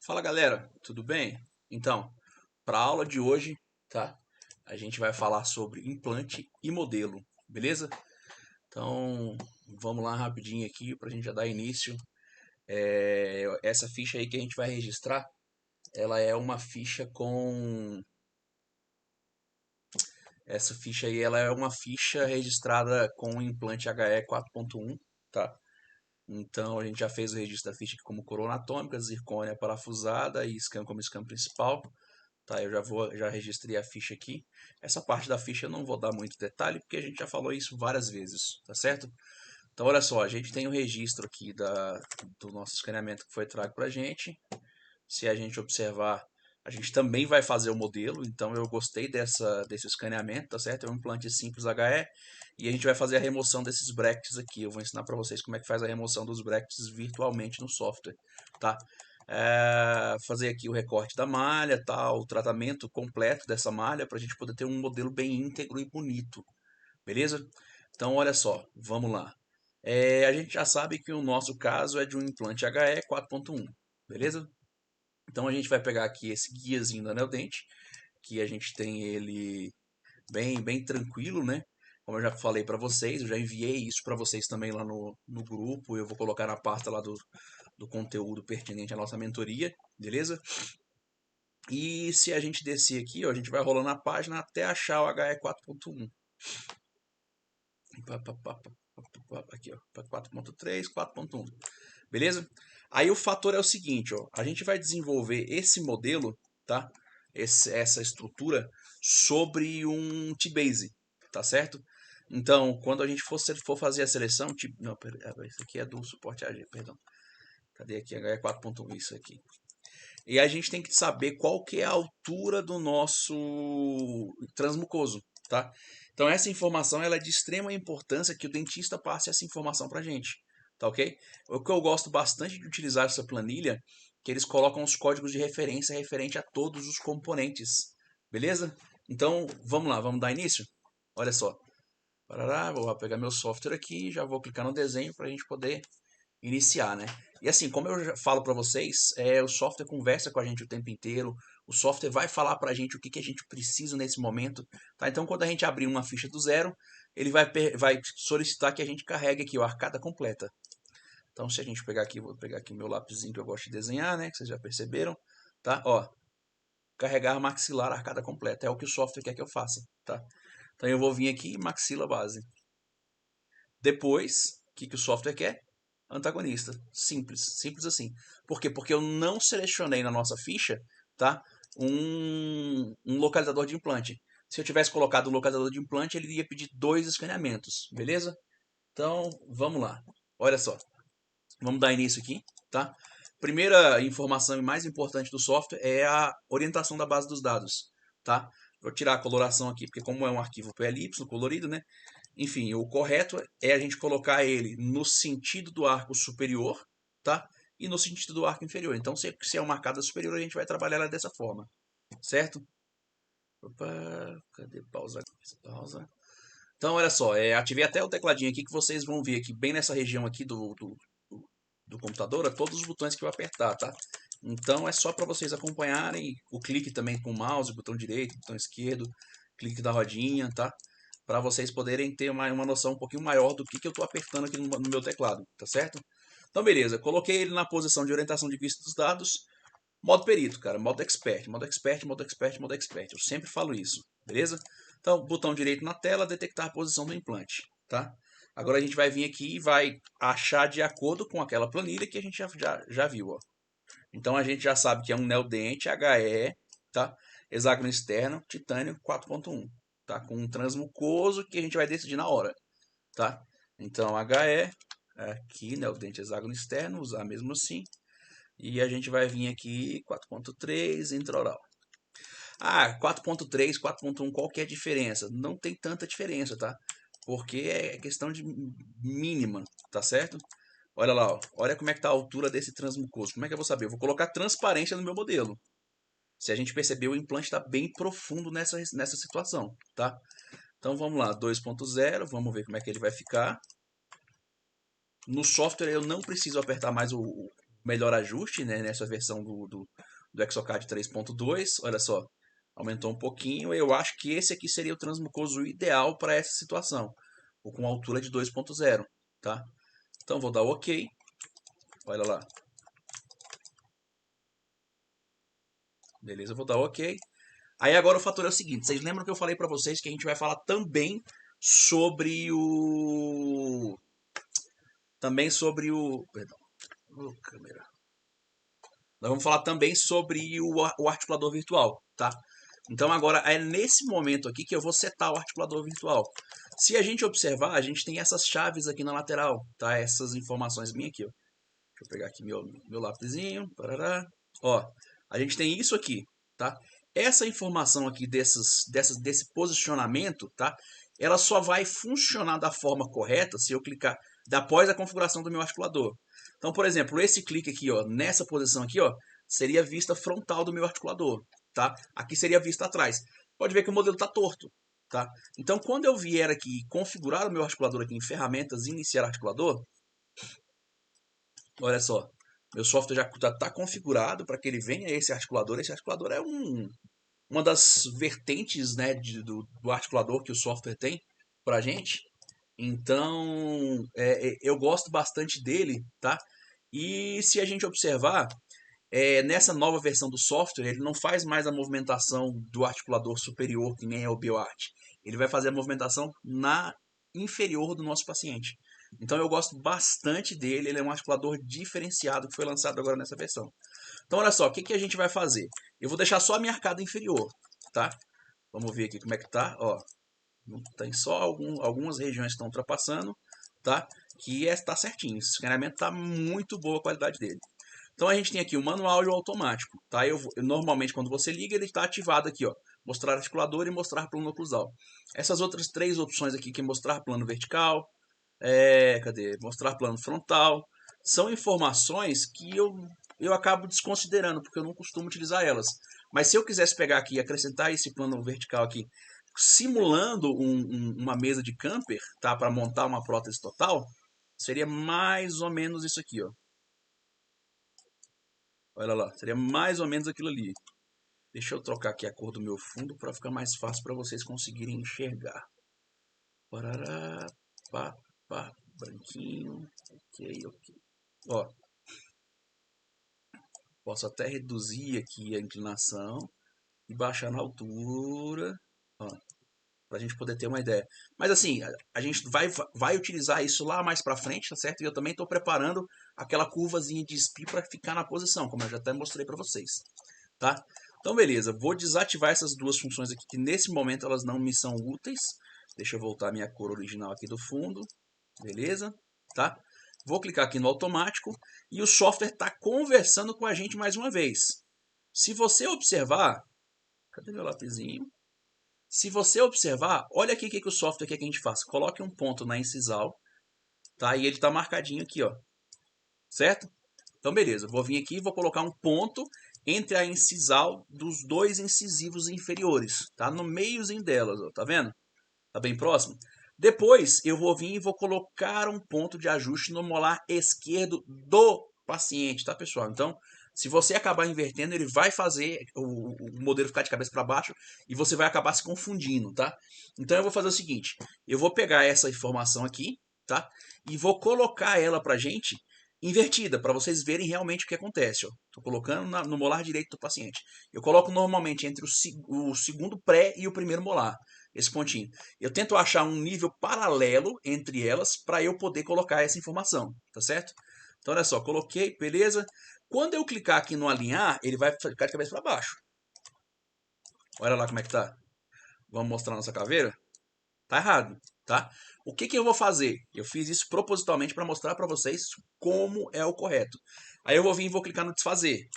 Fala galera, tudo bem? Então, para a aula de hoje, tá? A gente vai falar sobre implante e modelo, beleza? Então, vamos lá rapidinho aqui para a gente já dar início. Essa ficha aí que a gente vai registrar, ela é uma ficha com. Essa ficha aí, ela é uma ficha registrada com o implante HE 4.1, tá? Então, a gente já fez o registro da ficha aqui como coroa anatômica, zircônia parafusada e scan como scan principal. Tá, já registrei a ficha aqui. Essa parte da ficha eu não vou dar muito detalhe, porque a gente já falou isso várias vezes, tá certo? Então, olha só, a gente tem o registro aqui do nosso escaneamento que foi trago para a gente. Se a gente observar, a gente também vai fazer o modelo, então eu gostei desse escaneamento, tá certo? É um implante simples HE, e a gente vai fazer a remoção desses brackets aqui. Eu vou ensinar para vocês como é que faz a remoção dos brackets virtualmente no software, tá? Fazer aqui o recorte da malha, tá? O tratamento completo dessa malha para a gente poder ter um modelo bem íntegro e bonito, beleza? Então, olha só, vamos lá. A gente já sabe que o nosso caso é de um implante HE 4.1, beleza? Então a gente vai pegar aqui esse guiazinho da Neodente, que a gente tem ele bem tranquilo, né? Como eu já falei para vocês, eu já enviei isso para vocês também lá no grupo. Eu vou colocar na pasta lá do conteúdo pertinente à nossa mentoria, beleza? E se a gente descer aqui, ó, a gente vai rolando a página até achar o HE 4.1. Aqui, ó, 4.3, 4.1. Beleza? Aí o fator é o seguinte, ó, a gente vai desenvolver esse modelo, tá? Essa estrutura sobre um T-Base, tá certo? Então, quando a gente for fazer a seleção, tipo, não, isso aqui é do suporte AG, perdão. Cadê aqui? HE 4.1, isso aqui. E a gente tem que saber qual que é a altura do nosso transmucoso, tá? Então essa informação ela é de extrema importância que o dentista passe essa informação pra gente, tá ok? O que eu gosto bastante de utilizar essa planilha, que eles colocam os códigos de referência referente a todos os componentes, beleza? Então vamos lá, vamos dar início? Olha só, parará, vou pegar meu software aqui, já vou clicar no desenho para a gente poder iniciar, né? E assim, como eu já falo para vocês, o software conversa com a gente o tempo inteiro, o software vai falar para a gente o que a gente precisa nesse momento, tá? Então, quando a gente abrir uma ficha do zero, ele vai solicitar que a gente carregue aqui a arcada completa. Então, se a gente pegar aqui, vou pegar aqui meu lapisinho que eu gosto de desenhar, né? Que vocês já perceberam, tá? Ó, carregar maxilar arcada completa, é o que o software quer que eu faça, tá? Então, eu vou vir aqui, maxila base. Depois, o que o software quer? Antagonista. Simples, simples assim. Por quê? Porque eu não selecionei na nossa ficha, tá? Um localizador de implante. Se eu tivesse colocado o localizador de implante, ele ia pedir 2 escaneamentos, beleza? Então, vamos lá. Olha só. Vamos dar início aqui, tá? Primeira informação e mais importante do software é a orientação da base dos dados, tá? Vou tirar a coloração aqui, porque como é um arquivo PLY colorido, né? Enfim, o correto é a gente colocar ele no sentido do arco superior, tá? E no sentido do arco inferior. Então, se é uma arcada superior, a gente vai trabalhar ela dessa forma, certo? Opa, cadê pausa? Pausa. Então, olha só, ativei até o tecladinho aqui que vocês vão ver aqui, bem nessa região aqui do computador, todos os botões que eu apertar, tá? Então, é só para vocês acompanharem o clique também com o mouse, botão direito, botão esquerdo, clique da rodinha, tá? Para vocês poderem ter uma noção um pouquinho maior do que eu estou apertando aqui no meu teclado, tá certo? Então, beleza, coloquei ele na posição de orientação de vista dos dados, modo perito, cara, modo expert, modo expert, modo expert, modo expert. Eu sempre falo isso, beleza? Então, botão direito na tela, detectar a posição do implante, tá? Agora a gente vai vir aqui e vai achar de acordo com aquela planilha que a gente já viu, ó. Então a gente já sabe que é um Neodente HE, tá? Hexágono externo, titânio 4.1, tá? Com um transmucoso que a gente vai decidir na hora, tá? Então HE, aqui, Neodente hexágono externo, usar mesmo assim. E a gente vai vir aqui 4.3 intraoral. 4.3, 4.1, qual que é a diferença? Não tem tanta diferença, tá? Porque é questão de mínima, tá certo? Olha lá, ó. Olha como é que tá a altura desse transmucoso. Como é que eu vou saber? Eu vou colocar transparência no meu modelo. Se a gente perceber, o implante está bem profundo nessa situação, tá? Então vamos lá, 2.0, vamos ver como é que ele vai ficar. No software eu não preciso apertar mais melhor ajuste, né, nessa versão do Exocad 3.2. Olha só, aumentou um pouquinho. Eu acho que esse aqui seria o transmucoso ideal para essa situação, ou com altura de 2.0, tá? Então vou dar OK. Olha lá. Beleza, vou dar OK. Aí agora o fator é o seguinte, vocês lembram que eu falei para vocês que a gente vai falar também sobre o... Perdão, câmera. Nós vamos falar também sobre o articulador virtual, tá? Então agora é nesse momento aqui que eu vou setar o articulador virtual. Se a gente observar, a gente tem essas chaves aqui na lateral, tá? Essas informações minhas aqui, ó. Deixa eu pegar aqui meu lapisinho, parará. Ó, a gente tem isso aqui, tá? Essa informação aqui desse posicionamento, tá? Ela só vai funcionar da forma correta se eu clicar após a configuração do meu articulador. Então, por exemplo, esse clique aqui, ó, nessa posição aqui, ó, seria a vista frontal do meu articulador, tá? Aqui seria a vista atrás. Pode ver que o modelo está torto, tá? Então, quando eu vier aqui configurar o meu articulador aqui em ferramentas, iniciar articulador, olha só, meu software já está configurado para que ele venha esse articulador. Esse articulador é uma das vertentes, né, do articulador que o software tem para a gente. Então, eu gosto bastante dele, tá? E se a gente observar, nessa nova versão do software, ele não faz mais a movimentação do articulador superior, que nem é o BioArt. Ele vai fazer a movimentação na inferior do nosso paciente. Então eu gosto bastante dele, ele é um articulador diferenciado que foi lançado agora nessa versão. Então olha só, o que a gente vai fazer? Eu vou deixar só a minha arcada inferior, tá? Vamos ver aqui como é que tá, ó. Tem só algumas regiões que estão ultrapassando, tá? Que está certinho, esse escaneamento está muito boa a qualidade dele. Então a gente tem aqui o manual e o automático, tá? Normalmente quando você liga ele está ativado aqui, ó, mostrar articulador e mostrar plano oclusal. Essas outras três opções aqui, que é mostrar plano vertical, cadê? Mostrar plano frontal, são informações que eu acabo desconsiderando, porque eu não costumo utilizar elas. Mas se eu quisesse pegar aqui e acrescentar esse plano vertical aqui, simulando uma mesa de camper, tá? Para montar uma prótese total, seria mais ou menos isso aqui, ó. Olha lá, seria mais ou menos aquilo ali. Deixa eu trocar aqui a cor do meu fundo para ficar mais fácil para vocês conseguirem enxergar. Parará, pá, pá, branquinho, ok. Ó, posso até reduzir aqui a inclinação e baixar na altura, ó, para a gente poder ter uma ideia. Mas assim, a gente vai utilizar isso lá mais para frente, tá certo? E eu também estou preparando aquela curvazinha de SPI para ficar na posição, como eu já até mostrei para vocês, tá? Então, beleza, vou desativar essas duas funções aqui, que nesse momento elas não me são úteis. Deixa eu voltar a minha cor original aqui do fundo, beleza, tá? Vou clicar aqui no automático e o software está conversando com a gente mais uma vez. Se você observar, cadê meu lapisinho? Se você observar, olha aqui o que o software quer que a gente faça. Coloque um ponto na incisal, tá? E ele está marcadinho aqui, ó, certo? Então, beleza, vou vir aqui e vou colocar um ponto entre a incisal dos dois incisivos inferiores, tá? No meiozinho delas, ó, tá vendo? Tá bem próximo? Depois, eu vou vir e vou colocar um ponto de ajuste no molar esquerdo do paciente, tá, pessoal? Então, se você acabar invertendo, ele vai fazer o modelo ficar de cabeça para baixo e você vai acabar se confundindo, tá? Então, eu vou fazer o seguinte, eu vou pegar essa informação aqui, tá? E vou colocar ela pra gente invertida, para vocês verem realmente o que acontece. Estou colocando no molar direito do paciente. Eu coloco normalmente entre o segundo pré e o primeiro molar, esse pontinho. Eu tento achar um nível paralelo entre elas para eu poder colocar essa informação, tá certo? Então, olha só, coloquei, beleza. Quando eu clicar aqui no alinhar, ele vai ficar de cabeça para baixo. Olha lá como é que tá. Vamos mostrar nossa caveira? Tá errado, tá? O que eu vou fazer? Eu fiz isso propositalmente para mostrar para vocês como é o correto. Aí eu vou vir e vou clicar no desfazer.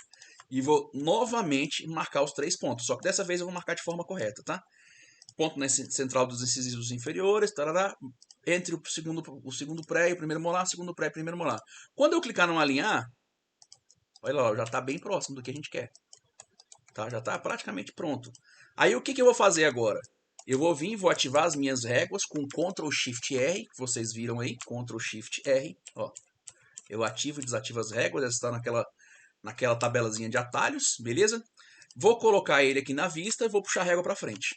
E vou novamente marcar os 3 pontos. Só que dessa vez eu vou marcar de forma correta, tá? Ponto na central dos incisivos inferiores, tarará, entre o segundo pré e o primeiro molar, segundo pré e primeiro molar. Quando eu clicar no alinhar, olha lá, já está bem próximo do que a gente quer. Tá? Já está praticamente pronto. Aí o que eu vou fazer agora? Eu vou vir e vou ativar as minhas réguas com Ctrl Shift R, que vocês viram aí, Ctrl Shift R, ó. Eu ativo e desativo as réguas, está naquela tabelazinha de atalhos, beleza? Vou colocar ele aqui na vista e vou puxar a régua para frente.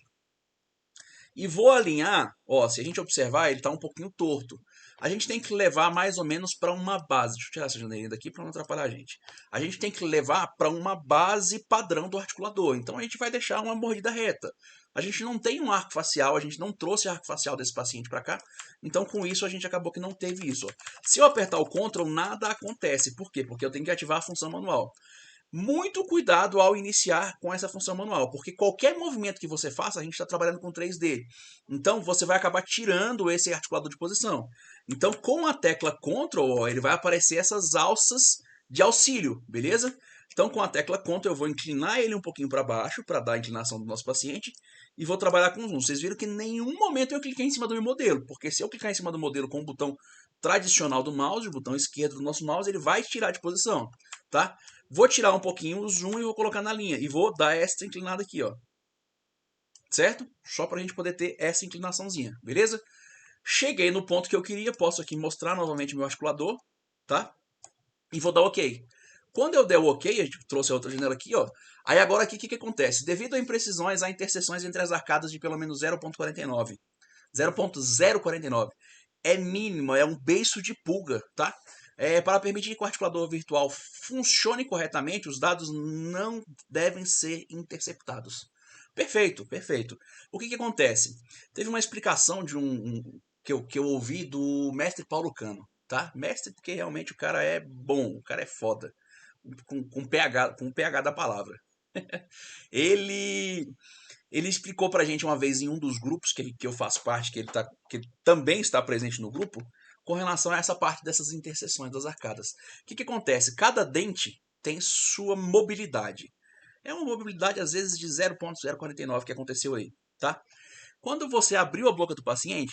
E vou alinhar, ó, se a gente observar, ele está um pouquinho torto. A gente tem que levar mais ou menos para uma base. Deixa eu tirar essa janelinha daqui para não atrapalhar a gente. A gente tem que levar para uma base padrão do articulador. Então a gente vai deixar uma mordida reta. A gente não tem um arco facial, a gente não trouxe arco facial desse paciente para cá. Então com isso a gente acabou que não teve isso. Ó. Se eu apertar o Ctrl, nada acontece. Por quê? Porque eu tenho que ativar a função manual. Muito cuidado ao iniciar com essa função manual, porque qualquer movimento que você faça, a gente está trabalhando com 3D. Então, você vai acabar tirando esse articulador de posição. Então, com a tecla Ctrl, ó, ele vai aparecer essas alças de auxílio, beleza? Então, com a tecla Ctrl, eu vou inclinar ele um pouquinho para baixo, para dar a inclinação do nosso paciente, e vou trabalhar com zoom. Vocês viram que em nenhum momento eu cliquei em cima do meu modelo, porque se eu clicar em cima do modelo com o botão tradicional do mouse, o botão esquerdo do nosso mouse, ele vai tirar de posição, tá? Vou tirar um pouquinho o zoom e vou colocar na linha. E vou dar essa inclinada aqui, ó. Certo? Só para a gente poder ter essa inclinaçãozinha, beleza? Cheguei no ponto que eu queria, posso aqui mostrar novamente meu articulador, tá? E vou dar OK. Quando eu der o OK, a gente trouxe a outra janela aqui, ó. Aí agora aqui o que acontece? Devido a imprecisões, há interseções entre as arcadas de pelo menos 0,49. 0,049. É mínimo, é um beiço de pulga, tá? Para permitir que o articulador virtual funcione corretamente, os dados não devem ser interceptados. Perfeito, perfeito. O que acontece? Teve uma explicação de que eu ouvi do mestre Paulo Cano, tá? Mestre porque realmente o cara é bom, o cara é foda, com PH da palavra. Ele ele explicou pra gente uma vez em um dos grupos que eu faço parte, que ele também está presente no grupo, com relação a essa parte dessas interseções das arcadas. O que acontece? Cada dente tem sua mobilidade. É uma mobilidade, às vezes, de 0,049 que aconteceu aí, tá? Quando você abriu a boca do paciente,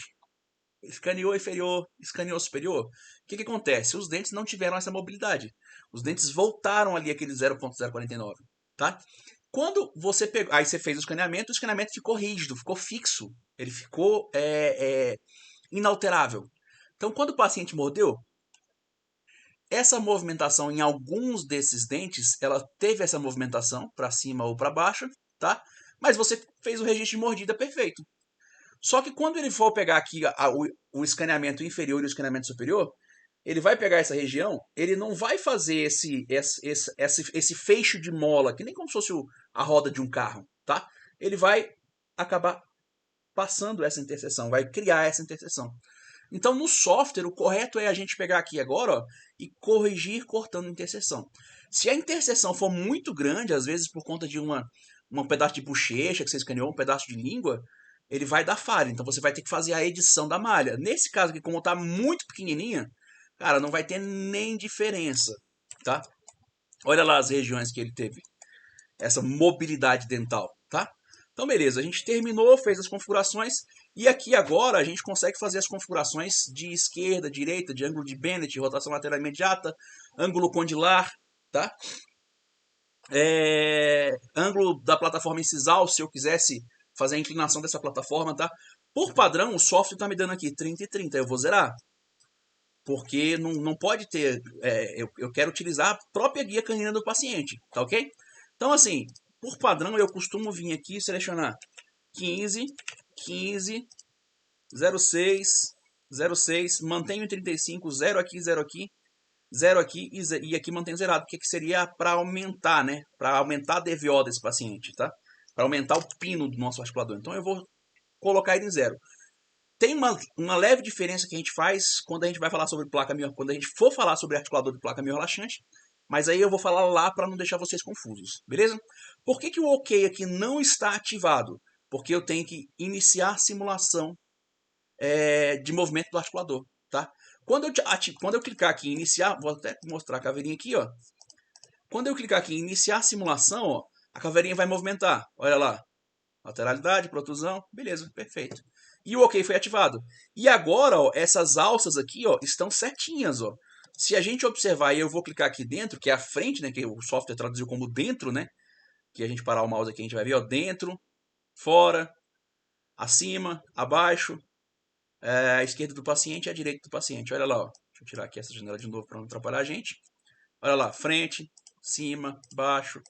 escaneou inferior, escaneou superior, o que acontece? Os dentes não tiveram essa mobilidade. Os dentes voltaram ali aquele 0,049, tá? Quando você pegou, aí você fez o escaneamento ficou rígido, ficou fixo, ele ficou inalterável. Então, quando o paciente mordeu, essa movimentação em alguns desses dentes, ela teve essa movimentação para cima ou para baixo, tá? Mas você fez o registro de mordida perfeito. Só que quando ele for pegar aqui o escaneamento inferior e o escaneamento superior, ele vai pegar essa região, ele não vai fazer esse feixo de mola, que nem como se fosse a roda de um carro, tá? Ele vai acabar passando essa interseção, vai criar essa interseção. Então, no software, o correto é a gente pegar aqui agora, ó, e corrigir cortando interseção. Se a interseção for muito grande, às vezes por conta de um pedaço de bochecha que você escaneou, um pedaço de língua, ele vai dar falha. Então, você vai ter que fazer a edição da malha. Nesse caso aqui, como está muito pequenininha, cara, não vai ter nem diferença, tá? Olha lá as regiões que ele teve essa mobilidade dental, tá? Então, beleza, a gente terminou, fez as configurações e aqui agora a gente consegue fazer as configurações de esquerda, direita, de ângulo de Bennett, rotação lateral imediata, ângulo condilar, tá? Ângulo da plataforma incisal, se eu quisesse fazer a inclinação dessa plataforma, tá? Por padrão, o software está me dando aqui 30 e 30, eu vou zerar. Porque não pode ter, eu quero utilizar a própria guia canina do paciente, tá ok? Então assim, por padrão eu costumo vir aqui e selecionar 15, 15, 06, 06, mantenho em 35, 0 aqui, 0 aqui, 0 aqui e aqui mantém zerado, porque que seria para aumentar, né? Para aumentar a DVO desse paciente, tá? Para aumentar o pino do nosso articulador. Então eu vou colocar ele em 0. Tem uma leve diferença que a gente faz quando a gente vai falar sobre placa mio, quando a gente for falar sobre articulador de placa miorelaxante, mas aí eu vou falar lá para não deixar vocês confusos, beleza? Por que o OK aqui não está ativado? Porque eu tenho que iniciar a simulação de movimento do articulador, tá? Quando eu clicar aqui em iniciar, vou até mostrar a caveirinha aqui, ó. Quando eu clicar aqui em iniciar a simulação, ó, a caveirinha vai movimentar, olha lá. Lateralidade, protrusão, beleza, perfeito. E o OK foi ativado. E agora, ó, essas alças aqui, ó, estão certinhas, ó. Se a gente observar, e eu vou clicar aqui dentro, que é a frente, né, que o software traduziu como dentro, né? Que a gente parar o mouse aqui, a gente vai ver, ó, dentro, fora, acima, abaixo, a esquerda do paciente e a direita do paciente. Olha lá, ó. Deixa eu tirar aqui essa janela de novo para não atrapalhar a gente. Olha lá, frente, cima, baixo,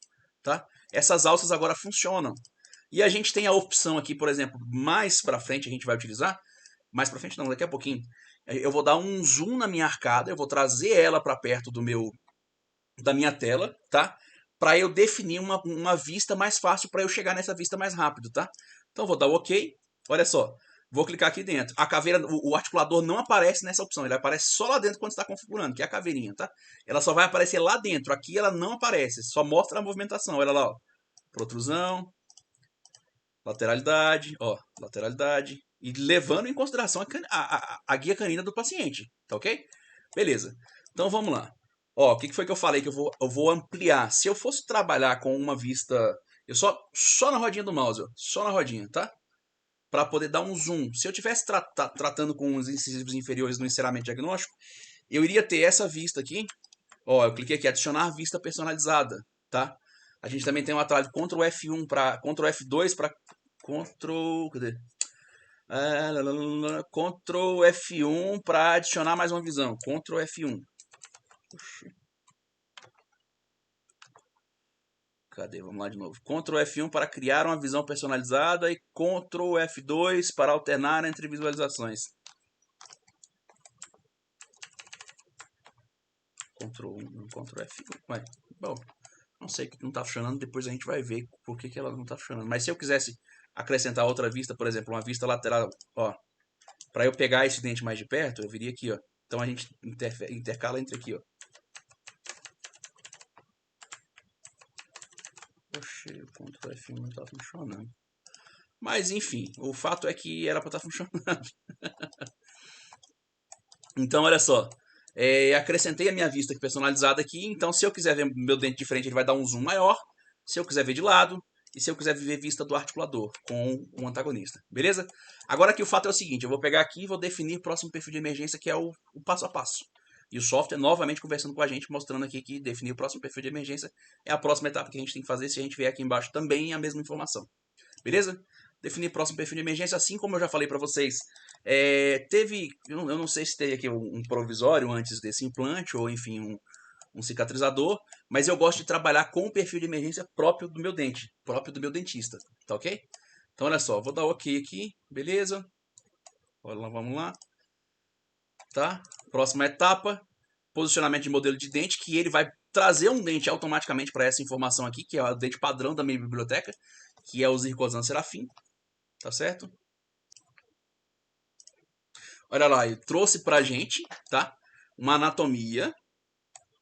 tá? Essas alças agora funcionam. E a gente tem a opção aqui, por exemplo, mais para frente a gente vai utilizar. Mais para frente não, daqui a pouquinho. Eu vou dar um zoom na minha arcada, eu vou trazer ela para perto da minha tela, tá? Para eu definir uma vista mais fácil, para eu chegar nessa vista mais rápido, tá? Então eu vou dar o OK. Olha só, vou clicar aqui dentro. A caveira, o articulador não aparece nessa opção, ele aparece só lá dentro quando está configurando, que é a caveirinha, tá? Ela só vai aparecer lá dentro, aqui ela não aparece, só mostra a movimentação. Olha lá, ó. Protrusão, lateralidade, ó, lateralidade, e levando em consideração a guia canina do paciente, tá ok? Beleza, então vamos lá. Ó, o que foi que eu falei que eu vou ampliar? Se eu fosse trabalhar com uma vista, eu só na rodinha do mouse, ó, só na rodinha, tá? Para poder dar um zoom. Se eu estivesse tratando com os incisivos inferiores no encerramento diagnóstico, eu iria ter essa vista aqui. Ó, eu cliquei aqui, adicionar vista personalizada, tá? A gente também tem um atalho Ctrl F1 para Ctrl F2 para Ctrl, cadê? Ctrl F1 para adicionar mais uma visão. Ctrl F1. Oxi. Cadê? Vamos lá de novo. Ctrl F1 para criar uma visão personalizada e Ctrl F2 para alternar entre visualizações. Ctrl 1, Ctrl F1. Ué, bom, não sei que não está funcionando, depois a gente vai ver por que ela não está funcionando. Mas se eu quisesse acrescentar outra vista, por exemplo, uma vista lateral, ó, para eu pegar esse dente mais de perto, eu viria aqui, ó. Então a gente intercala entre aqui, ó. Poxa, o Ctrl F1 não está funcionando. Mas enfim, o fato é que era para estar funcionando. Então, olha só. Acrescentei a minha vista personalizada aqui. Então, se eu quiser ver meu dente de frente, ele vai dar um zoom maior. Se eu quiser ver de lado. E se eu quiser ver vista do articulador com o antagonista. Beleza? Agora aqui o fato é o seguinte. Eu vou pegar aqui e vou definir o próximo perfil de emergência, que é o passo a passo. E o software novamente conversando com a gente, mostrando aqui que definir o próximo perfil de emergência é a próxima etapa que a gente tem que fazer. Se a gente vier aqui embaixo também a mesma informação. Beleza? Definir próximo perfil de emergência, assim como eu já falei para vocês. Eu não sei se teve aqui um provisório antes desse implante, ou enfim, um cicatrizador, mas eu gosto de trabalhar com o perfil de emergência próprio do meu dente, próprio do meu dentista, tá ok? Então olha só, vou dar OK aqui, beleza? Olha lá, vamos lá. Tá? Próxima etapa, posicionamento de modelo de dente, que ele vai trazer um dente automaticamente para essa informação aqui, que é o dente padrão da minha biblioteca, que é o Zircosan Serafim, tá certo? Olha lá, ele trouxe pra gente, tá? Uma anatomia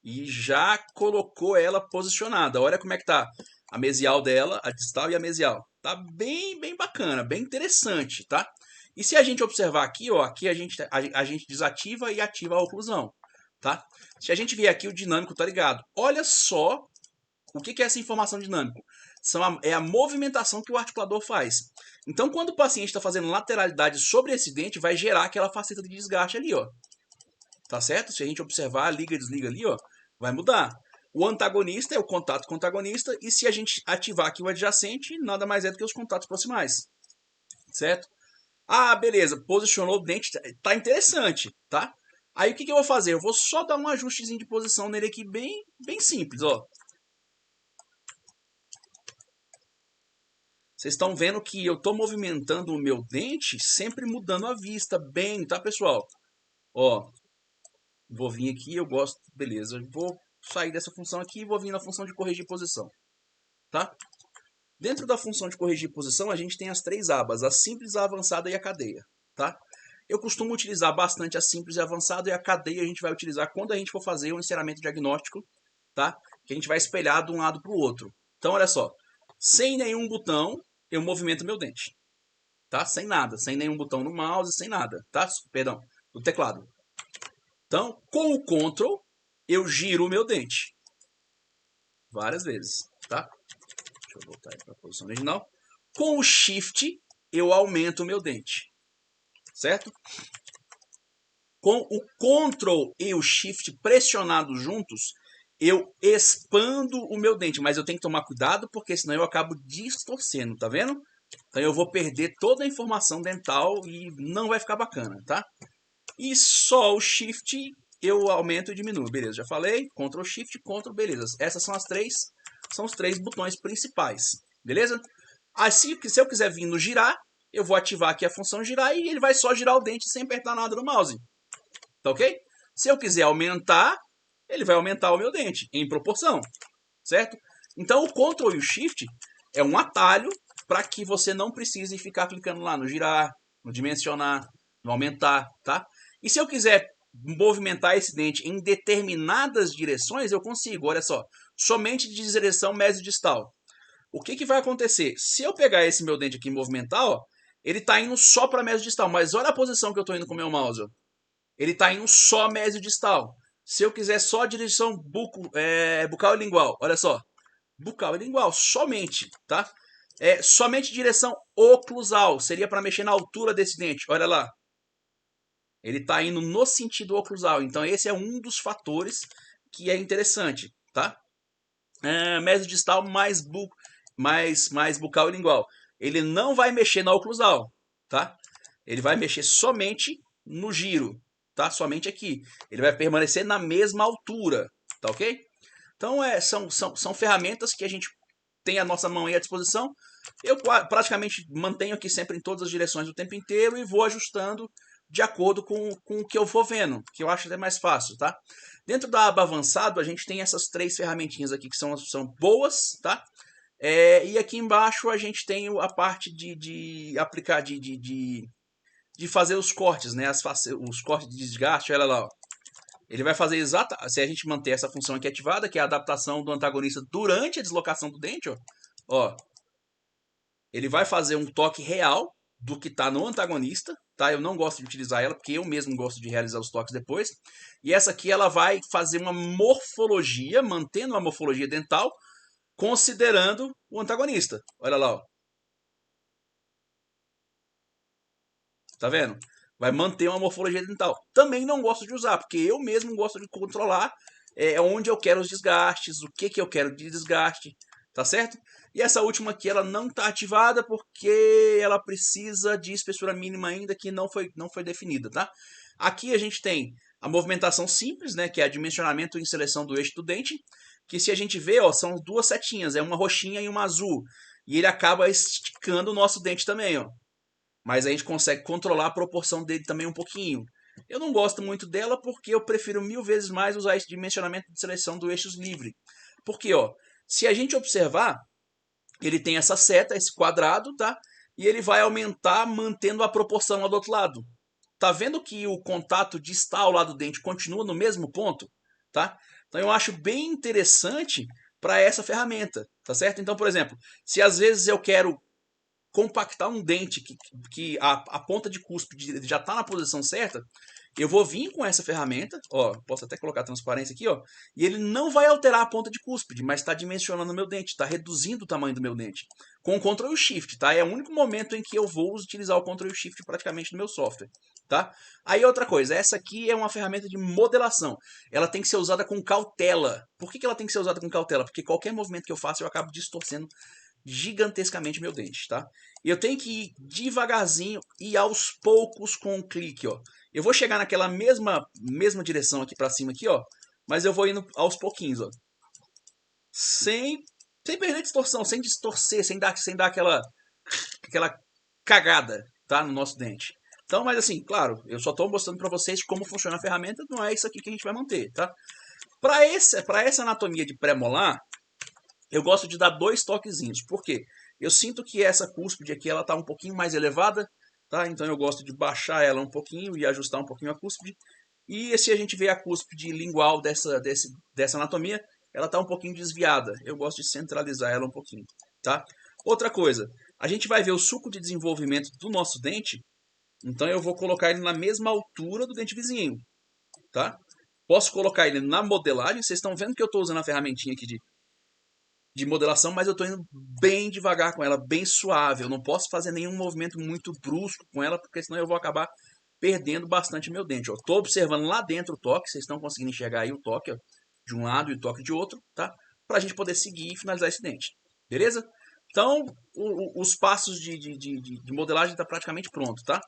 e já colocou ela posicionada. Olha como é que tá a mesial dela, a distal e a mesial. Tá bem bacana, bem interessante, tá? E se a gente observar aqui, ó, aqui a gente desativa e ativa a oclusão, tá? Se a gente vier aqui, o dinâmico tá ligado. Olha só o que é essa informação dinâmica. É a movimentação que o articulador faz. Então, quando o paciente está fazendo lateralidade sobre esse dente, vai gerar aquela faceta de desgaste ali, ó. Tá certo? Se a gente observar, liga e desliga ali, ó, vai mudar. O antagonista é o contato com o antagonista, e se a gente ativar aqui o adjacente, nada mais é do que os contatos proximais. Certo? Ah, beleza, posicionou o dente, tá interessante, tá? Aí o que eu vou fazer? Eu vou só dar um ajustezinho de posição nele aqui, bem simples, ó. Vocês estão vendo que eu estou movimentando o meu dente, sempre mudando a vista, bem, tá, pessoal? Ó, vou vir aqui, eu gosto, beleza, vou sair dessa função aqui e vou vir na função de corrigir posição, tá? Dentro da função de corrigir posição, a gente tem as três abas, a simples, a avançada e a cadeia, tá? Eu costumo utilizar bastante a simples e a avançada, e a cadeia a gente vai utilizar quando a gente for fazer o encerramento diagnóstico, tá? Que a gente vai espelhar de um lado para o outro. Então, olha só, sem nenhum botão, eu movimento meu dente, tá? Sem nada, sem nenhum botão no mouse, sem nada, tá? Perdão, no teclado. Então, com o Ctrl, eu giro o meu dente várias vezes, tá? Deixa eu voltar para a posição original. Com o Shift, eu aumento o meu dente, certo? Com o Ctrl e o Shift pressionados juntos, eu expando o meu dente, mas eu tenho que tomar cuidado porque senão eu acabo distorcendo, tá vendo? Então eu vou perder toda a informação dental e não vai ficar bacana, tá? E só o Shift eu aumento e diminuo. Beleza, já falei. Ctrl Shift, Ctrl, beleza. Essas são os três botões principais. Beleza? Assim, se eu quiser vir no girar, eu vou ativar aqui a função girar e ele vai só girar o dente sem apertar nada no mouse. Tá ok? Se eu quiser aumentar, ele vai aumentar o meu dente em proporção. Certo? Então o Ctrl e o Shift é um atalho para que você não precise ficar clicando lá no girar, no dimensionar, no aumentar, tá? E se eu quiser movimentar esse dente em determinadas direções, eu consigo, olha só, somente de direção mesodistal. O que vai acontecer? Se eu pegar esse meu dente aqui e movimentar, ó, ele está indo só para mesodistal, mas olha a posição que eu estou indo com o meu mouse. Ó. Ele está indo só mesodistal. Se eu quiser só a direção bucal e lingual, olha só, bucal e lingual, somente, tá? Somente direção oclusal, seria para mexer na altura desse dente, olha lá. Ele está indo no sentido oclusal, então esse é um dos fatores que é interessante, tá? Mesodistal mais bucal e lingual. Ele não vai mexer na oclusal, tá? Ele vai mexer somente no giro, tá? Somente aqui. Ele vai permanecer na mesma altura, tá ok? Então são ferramentas que a gente tem a nossa mão aí à disposição. Eu praticamente mantenho aqui sempre em todas as direções o tempo inteiro e vou ajustando de acordo com o que eu vou vendo, que eu acho até mais fácil, tá? Dentro da aba avançado, a gente tem essas três ferramentinhas aqui que são boas, tá? E aqui embaixo a gente tem a parte de aplicar, de fazer os cortes, né? Os cortes de desgaste, olha lá, ó. Ele vai fazer se a gente manter essa função aqui ativada, que é a adaptação do antagonista durante a deslocação do dente, ó. Ele vai fazer um toque real do que está no antagonista, tá? Eu não gosto de utilizar ela, porque eu mesmo gosto de realizar os toques depois. E essa aqui, ela vai fazer uma morfologia, mantendo a morfologia dental, considerando o antagonista. Olha lá, ó. Tá vendo? Vai manter uma morfologia dental. Também não gosto de usar, porque eu mesmo gosto de controlar onde eu quero os desgastes, o que eu quero de desgaste, tá certo? E essa última aqui, ela não está ativada porque ela precisa de espessura mínima ainda que não foi definida, tá? Aqui a gente tem a movimentação simples, né, que é a dimensionamento e seleção do eixo do dente, que se a gente vê, ó, são duas setinhas, é uma roxinha e uma azul. E ele acaba esticando o nosso dente também, ó. Mas a gente consegue controlar a proporção dele também um pouquinho. Eu não gosto muito dela porque eu prefiro 1000 vezes mais usar esse dimensionamento de seleção do eixos livre. Porque, ó, se a gente observar, ele tem essa seta, esse quadrado, tá? E ele vai aumentar mantendo a proporção lá do outro lado. Tá vendo que o contato distal lá do dente continua no mesmo ponto, tá? Então eu acho bem interessante para essa ferramenta, tá certo? Então, por exemplo, se às vezes eu quero compactar um dente que a ponta de cúspide já está na posição certa, eu vou vir com essa ferramenta, ó, posso até colocar transparência aqui, ó, e ele não vai alterar a ponta de cúspide, mas está dimensionando o meu dente, está reduzindo o tamanho do meu dente. Com o Ctrl e o Shift, tá? É o único momento em que eu vou utilizar o Ctrl e o Shift praticamente no meu software, tá? Aí outra coisa, essa aqui é uma ferramenta de modelação. Ela tem que ser usada com cautela. Por que ela tem que ser usada com cautela? Porque qualquer movimento que eu faço, eu acabo distorcendo gigantescamente meu dente, tá? E eu tenho que ir devagarzinho e aos poucos com o clique, ó. Eu vou chegar naquela mesma direção aqui para cima aqui, ó, mas eu vou indo aos pouquinhos, ó. Sem perder distorção, sem distorcer, sem dar aquela cagada, tá, no nosso dente. Então, mas assim, claro, eu só estou mostrando para vocês como funciona a ferramenta, não é isso aqui que a gente vai manter, tá? Para essa anatomia de pré-molar, eu gosto de dar 2 toquezinhos. Por quê? Eu sinto que essa cúspide aqui ela está um pouquinho mais elevada, tá? Então eu gosto de baixar ela um pouquinho e ajustar um pouquinho a cúspide. E se a gente vê a cúspide lingual dessa anatomia, ela está um pouquinho desviada. Eu gosto de centralizar ela um pouquinho, tá? Outra coisa, a gente vai ver o suco de desenvolvimento do nosso dente, então eu vou colocar ele na mesma altura do dente vizinho, tá? Posso colocar ele na modelagem, vocês estão vendo que eu estou usando a ferramentinha aqui de modelação, mas eu estou indo bem devagar com ela, bem suave. Eu não posso fazer nenhum movimento muito brusco com ela, porque senão eu vou acabar perdendo bastante meu dente. Estou observando lá dentro o toque, vocês estão conseguindo enxergar aí o toque, ó, de um lado e o toque de outro, tá? Para a gente poder seguir e finalizar esse dente, beleza? Então, os passos de modelagem está praticamente pronto, tá?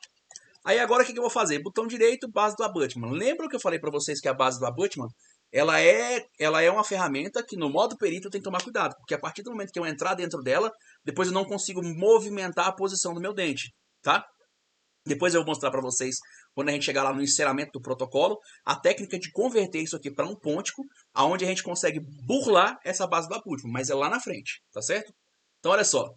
Aí agora o que eu vou fazer? Botão direito, base do abutment. Lembra que eu falei para vocês que a base do abutment, ela é uma ferramenta que no modo perito eu tenho que tomar cuidado, porque a partir do momento que eu entrar dentro dela, depois eu não consigo movimentar a posição do meu dente, tá? Depois eu vou mostrar para vocês, quando a gente chegar lá no encerramento do protocolo, a técnica de converter isso aqui para um pontico, aonde a gente consegue burlar essa base do abutment, mas é lá na frente, tá certo? Então olha só,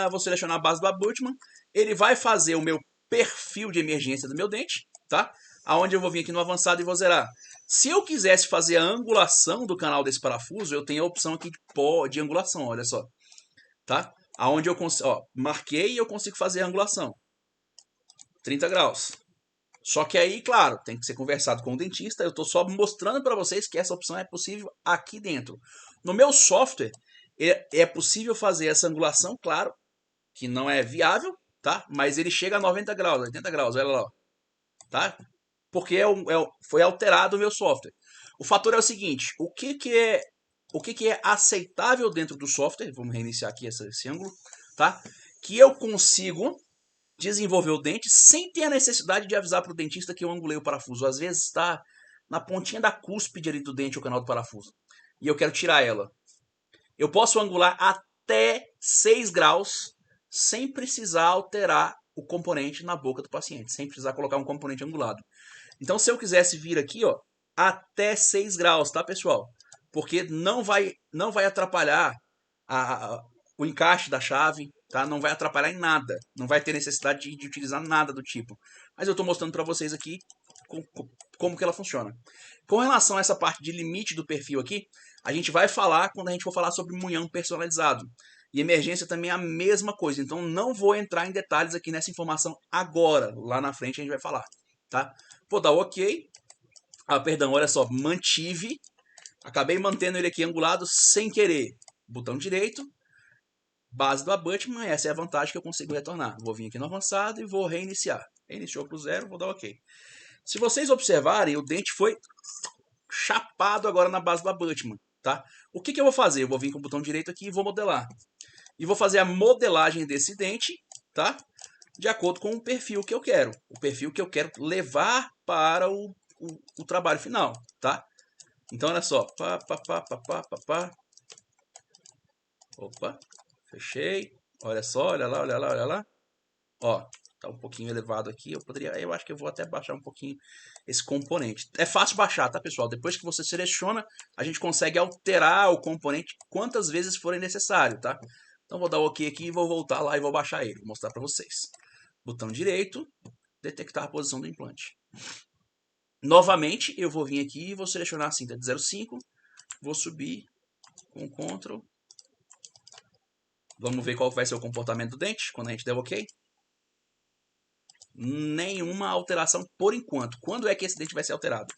vou selecionar a base do abutment, ele vai fazer o meu perfil de emergência do meu dente, tá? Aonde eu vou vir aqui no avançado e vou zerar. Se eu quisesse fazer a angulação do canal desse parafuso, eu tenho a opção aqui de angulação, olha só, tá? Aonde eu consigo, ó, marquei e eu consigo fazer a angulação. 30 graus. Só que aí, claro, tem que ser conversado com o dentista. Eu estou só mostrando para vocês que essa opção é possível aqui dentro. No meu software, é possível fazer essa angulação, claro, que não é viável, tá? Mas ele chega a 90 graus, 80 graus, olha lá, tá? Porque foi alterado o meu software. O fator é o seguinte, o que é aceitável dentro do software, vamos reiniciar aqui esse ângulo, tá? Que eu consigo desenvolver o dente sem ter a necessidade de avisar para o dentista que eu angulei o parafuso. Às vezes está na pontinha da cúspide ali do dente o canal do parafuso. E eu quero tirar ela. Eu posso angular até 6 graus sem precisar alterar o componente na boca do paciente, sem precisar colocar um componente angulado. Então, se eu quisesse vir aqui, ó, até 6 graus, tá, pessoal? Porque não vai atrapalhar o encaixe da chave, tá? Não vai atrapalhar em nada. Não vai ter necessidade de utilizar nada do tipo. Mas eu estou mostrando para vocês aqui como que ela funciona. Com relação a essa parte de limite do perfil aqui, a gente vai falar quando a gente for falar sobre munhão personalizado. E emergência também é a mesma coisa. Então não vou entrar em detalhes aqui nessa informação agora. Lá na frente a gente vai falar, tá? Vou dar o OK. Perdão, olha só, mantive. Acabei mantendo ele aqui angulado sem querer. Botão direito. Base do abutment, essa é a vantagem que eu consigo retornar. Vou vir aqui no avançado e vou reiniciar. Reiniciou para o 0, vou dar OK. Se vocês observarem, o dente foi chapado agora na base do abutment, tá? O que eu vou fazer? Eu vou vir com o botão direito aqui e vou modelar. E vou fazer a modelagem desse dente, tá? De acordo com o perfil que eu quero. O perfil que eu quero levar para o trabalho final, tá? Então, olha só. Opa. Fechei. Olha só, olha lá, olha lá, olha lá. Ó, tá um pouquinho elevado aqui. Eu acho que eu vou até baixar um pouquinho esse componente. É fácil baixar, tá, pessoal? Depois que você seleciona, a gente consegue alterar o componente quantas vezes forem necessário, tá? Então vou dar OK aqui e vou voltar lá e vou baixar ele, vou mostrar para vocês. Botão direito, detectar a posição do implante. Novamente, eu vou vir aqui e vou selecionar a cinta de 0,5, vou subir com Ctrl. Vamos ver qual vai ser o comportamento do dente quando a gente der OK. Nenhuma alteração por enquanto. Quando é que esse dente vai ser alterado?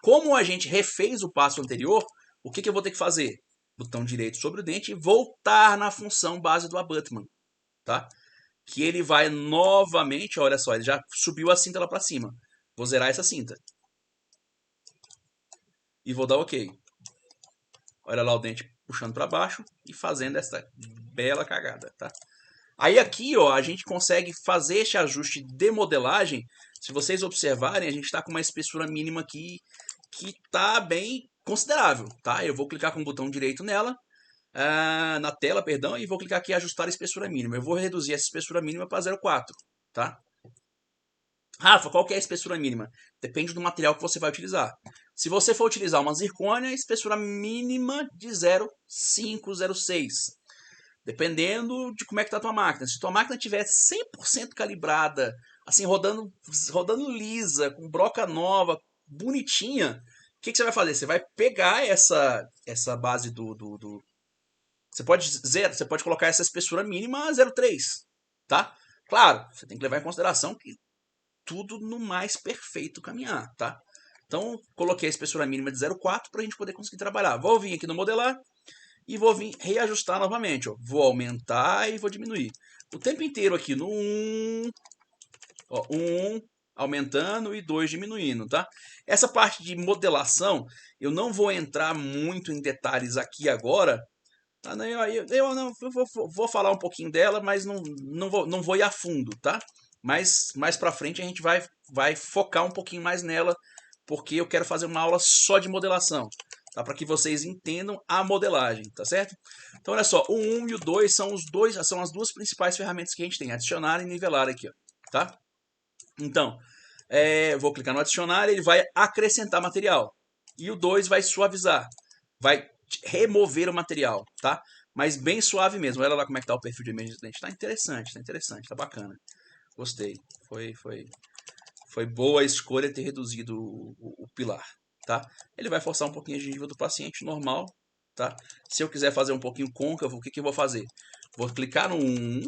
Como a gente refez o passo anterior, o que eu vou ter que fazer? Botão direito sobre o dente e voltar na função base do abutment, tá? Que ele vai novamente, olha só, ele já subiu a cinta lá para cima. Vou zerar essa cinta. E vou dar OK. Olha lá o dente puxando para baixo e fazendo essa bela cagada, tá? Aí aqui, ó, a gente consegue fazer esse ajuste de modelagem. Se vocês observarem, a gente está com uma espessura mínima aqui que está bem considerável, tá? Eu vou clicar com o botão direito nela, na tela, perdão, e vou clicar aqui em ajustar a espessura mínima. Eu vou reduzir essa espessura mínima para 0,4, tá? Rafa, qual que é a espessura mínima? Depende do material que você vai utilizar. Se você for utilizar uma zircônia, espessura mínima de 0,5, 0,6. Dependendo de como é que está a tua máquina. Se tua máquina estiver 100% calibrada, assim, rodando lisa, com broca nova, bonitinha, o que você vai fazer? Você vai pegar essa base Você pode colocar essa espessura mínima a 0,3, tá? Claro, você tem que levar em consideração que tudo no mais perfeito caminhar, tá? Então, coloquei a espessura mínima de 0,4 para a gente poder conseguir trabalhar. Vou vir aqui no modelar e vou vir reajustar novamente. Ó. Vou aumentar e vou diminuir. O tempo inteiro aqui no 1, ó, 1 aumentando e 2 diminuindo, tá? Essa parte de modelação, eu não vou entrar muito em detalhes aqui agora. Tá? Eu vou falar um pouquinho dela, mas não vou ir a fundo, tá? Mas mais pra frente a gente vai focar um pouquinho mais nela, porque eu quero fazer uma aula só de modelação, tá? Para que vocês entendam a modelagem, tá certo? Então olha só, o 1 e o 2 são as duas principais ferramentas que a gente tem, adicionar e nivelar aqui, ó, tá? Então, vou clicar no adicionar, ele vai acrescentar material. E o 2 vai suavizar, vai remover o material, tá? Mas bem suave mesmo. Olha lá como é que tá o perfil de emergência do dente. Tá interessante, tá bacana. Gostei. Foi boa a escolha ter reduzido o pilar, tá? Ele vai forçar um pouquinho a gengiva do paciente, normal, tá? Se eu quiser fazer um pouquinho côncavo, o que eu vou fazer? Vou clicar no 1,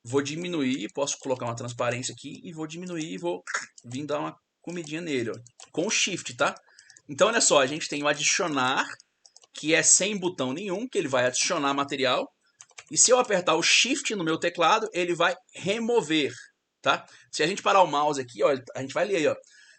vou diminuir, posso colocar uma transparência aqui e vou diminuir e vou vir dar uma comidinha nele, ó, com o Shift, tá? Então, olha só, a gente tem o adicionar, que é sem botão nenhum, que ele vai adicionar material. E se eu apertar o Shift no meu teclado, ele vai remover, tá? Se a gente parar o mouse aqui, ó, a gente vai ler aí, ó.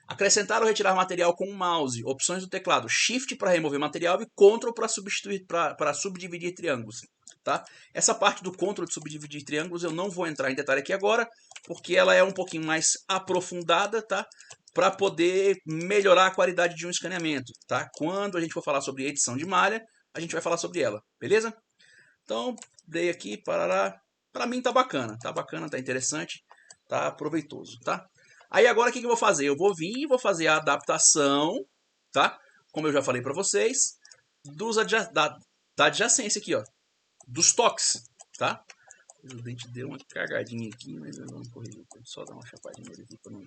Acrescentar ou retirar material com o mouse. Opções do teclado. Shift para remover material e Ctrl para substituir, para subdividir triângulos, tá? Essa parte do Ctrl de subdividir triângulos eu não vou entrar em detalhe aqui agora, porque ela é um pouquinho mais aprofundada, tá? Para poder melhorar a qualidade de um escaneamento, tá? Quando a gente for falar sobre edição de malha, a gente vai falar sobre ela, beleza? Então, dei aqui, parará. Pra mim tá bacana, tá interessante, tá proveitoso, tá? Aí agora o que eu vou fazer? Eu vou vir e vou fazer a adaptação, tá? Como eu já falei pra vocês, da adjacência aqui, ó. Dos toques, tá? O dente deu uma cagadinha aqui, mas eu não corrigi. Só dar uma chapadinha nele aqui pra não...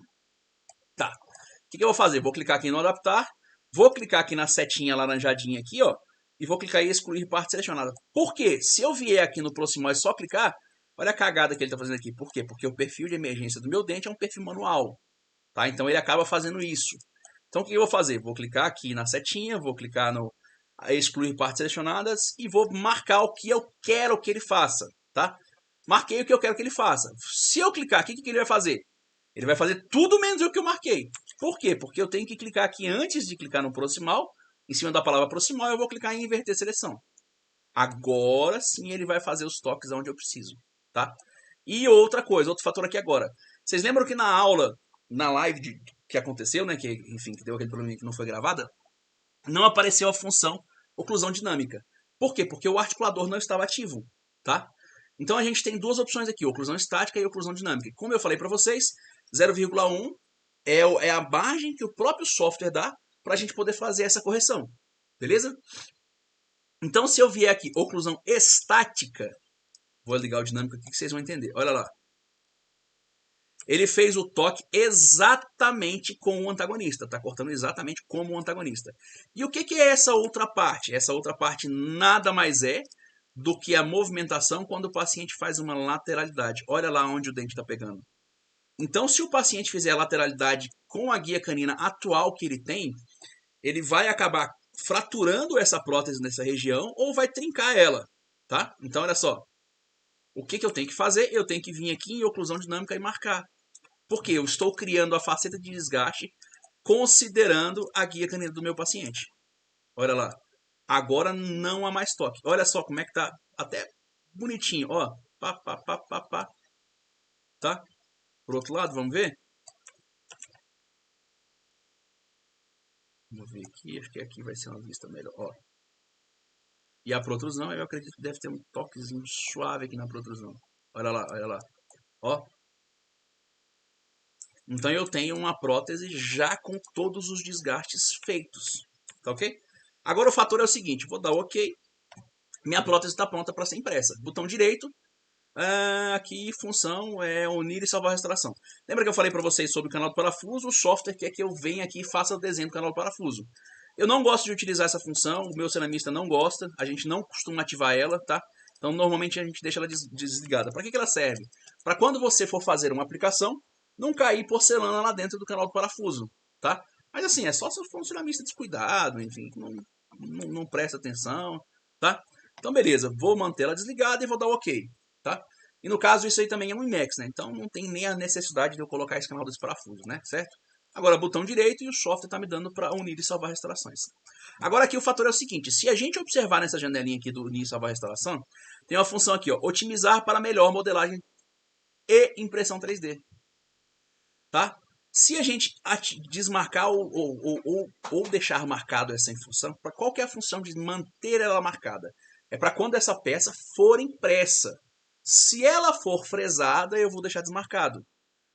Tá. O que eu vou fazer? Vou clicar aqui no adaptar, vou clicar aqui na setinha laranjadinha aqui, ó. E vou clicar em excluir parte selecionada. Por quê? Se eu vier aqui no Proximal e só clicar, olha a cagada que ele está fazendo aqui. Por quê? Porque o perfil de emergência do meu dente é um perfil manual, tá? Então ele acaba fazendo isso. Então o que eu vou fazer? Vou clicar aqui na setinha, vou clicar no excluir partes selecionadas e vou marcar o que eu quero que ele faça, tá? Marquei o que eu quero que ele faça. Se eu clicar aqui, o que ele vai fazer? Ele vai fazer tudo menos o que eu marquei. Por quê? Porque eu tenho que clicar aqui antes de clicar no Proximal. Em cima da palavra proximal, eu vou clicar em inverter seleção. Agora sim ele vai fazer os toques onde eu preciso, tá? E outra coisa, outro fator aqui agora. Vocês lembram que na aula, na live que aconteceu, né, que enfim, que deu aquele problema que não foi gravada, não apareceu a função oclusão dinâmica. Por quê? Porque o articulador não estava ativo, tá? Então a gente tem duas opções aqui, oclusão estática e oclusão dinâmica. Como eu falei para vocês, 0,1 é a margem que o próprio software dá para a gente poder fazer essa correção, beleza? Então, se eu vier aqui, oclusão estática, vou ligar o dinâmico aqui que vocês vão entender. Olha lá. Ele fez o toque exatamente com o antagonista, tá cortando exatamente como o antagonista. E o que é essa outra parte? Essa outra parte nada mais é do que a movimentação quando o paciente faz uma lateralidade. Olha lá onde o dente está pegando. Então, se o paciente fizer a lateralidade com a guia canina atual que ele tem, ele vai acabar fraturando essa prótese nessa região ou vai trincar ela, tá? Então, olha só. O que eu tenho que fazer? Eu tenho que vir aqui em oclusão dinâmica e marcar. Porque eu estou criando a faceta de desgaste considerando a guia canina do meu paciente. Olha lá. Agora não há mais toque. Olha só como é que tá até bonitinho, ó. Pá, pá, pá, pá, pá. Tá? Por outro lado, vamos ver? Vamos ver aqui, acho que aqui vai ser uma vista melhor, ó. E a protrusão, eu acredito que deve ter um toquezinho suave aqui na protrusão. Olha lá, olha lá. Ó. Então eu tenho uma prótese já com todos os desgastes feitos. Tá ok? Agora o fator é o seguinte, vou dar OK. Minha prótese está pronta para ser impressa. Botão direito. Aqui função é unir e salvar a restauração. Lembra que eu falei para vocês sobre o canal do parafuso? O software quer que eu venha aqui e faça o desenho do canal do parafuso. Eu não gosto de utilizar essa função, o meu ceramista não gosta, a gente não costuma ativar ela, tá? Então normalmente a gente deixa ela desligada. Para que ela serve? Para quando você for fazer uma aplicação, não cair porcelana lá dentro do canal do parafuso, tá? Mas assim, é só se for um ceramista descuidado, enfim, não presta atenção, tá? Então beleza, vou manter ela desligada e vou dar OK, tá? E no caso isso aí também é um IMEX, né? Então não tem nem a necessidade de eu colocar esse canal desse parafuso, né? Certo? Agora botão direito e o software está me dando para unir e salvar restaurações. Agora aqui o fator é o seguinte, se a gente observar nessa janelinha aqui do unir e salvar restauração, tem uma função aqui, ó, otimizar para melhor modelagem e impressão 3D. tá? Se a gente desmarcar ou deixar marcado essa função, para qual que é a função de manter ela marcada? É para quando essa peça for impressa. Se ela for fresada, eu vou deixar desmarcado.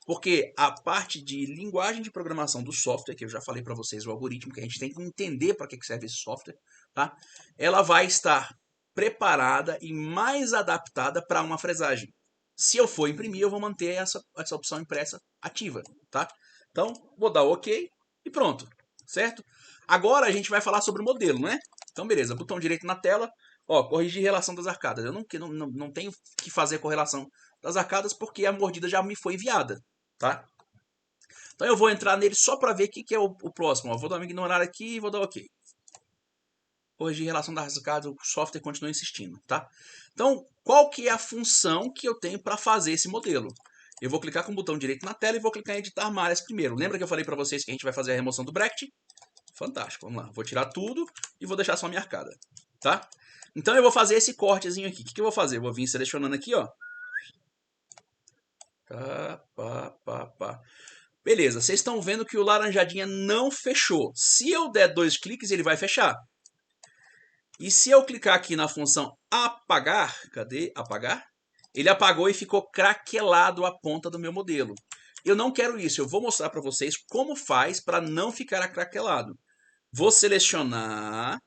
Porque a parte de linguagem de programação do software, que eu já falei para vocês, o algoritmo, que a gente tem que entender para que serve esse software, tá? Ela vai estar preparada e mais adaptada para uma fresagem. Se eu for imprimir, eu vou manter essa opção impressa ativa, tá? Então, vou dar OK e pronto, certo? Agora a gente vai falar sobre o modelo, né? Então, beleza, botão direito na tela, ó, corrigir relação das arcadas. Eu não tenho que fazer correlação das arcadas porque a mordida já me foi enviada, tá? Então eu vou entrar nele só para ver o que é o próximo. Ó, vou dar uma ignorar aqui e vou dar OK. Corrigir relação das arcadas, o software continua insistindo, tá? Então, qual que é a função que eu tenho para fazer esse modelo? Eu vou clicar com o botão direito na tela e vou clicar em editar malhas primeiro. Lembra que eu falei para vocês que a gente vai fazer a remoção do bracket? Fantástico, vamos lá. Vou tirar tudo e vou deixar só a minha arcada, tá? Então eu vou fazer esse cortezinho aqui. O que eu vou fazer? Eu vou vir selecionando aqui, ó. Beleza, vocês estão vendo que o laranjadinha não fechou. Se eu der 2 cliques, ele vai fechar. E se eu clicar aqui na função apagar, cadê apagar? Ele apagou e ficou craquelado a ponta do meu modelo. Eu não quero isso, eu vou mostrar para vocês como faz para não ficar craquelado. Vou selecionar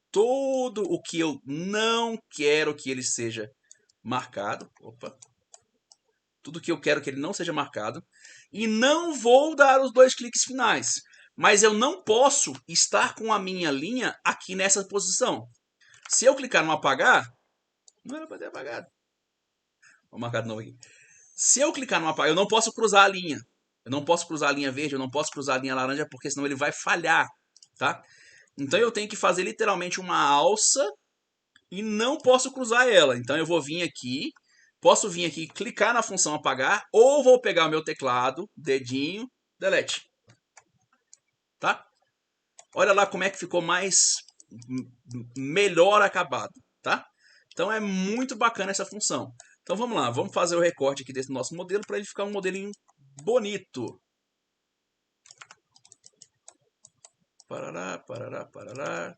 todo o que eu não quero que ele seja marcado. Opa. Tudo que eu quero que ele não seja marcado. E não vou dar os 2 cliques finais. Mas eu não posso estar com a minha linha aqui nessa posição. Se eu clicar no apagar, não era para ter apagado. Vou marcar de novo aqui. Se eu clicar no apagar, eu não posso cruzar a linha. Eu não posso cruzar a linha verde, eu não posso cruzar a linha laranja, porque senão ele vai falhar, tá? Então eu tenho que fazer literalmente uma alça e não posso cruzar ela. Então eu vou vir aqui, posso vir aqui, clicar na função apagar, ou vou pegar o meu teclado, dedinho, delete. Tá? Olha lá como é que ficou melhor acabado, tá? Então é muito bacana essa função. Então vamos lá, vamos fazer o recorte aqui desse nosso modelo para ele ficar um modelinho bonito. Parará, parará, parará.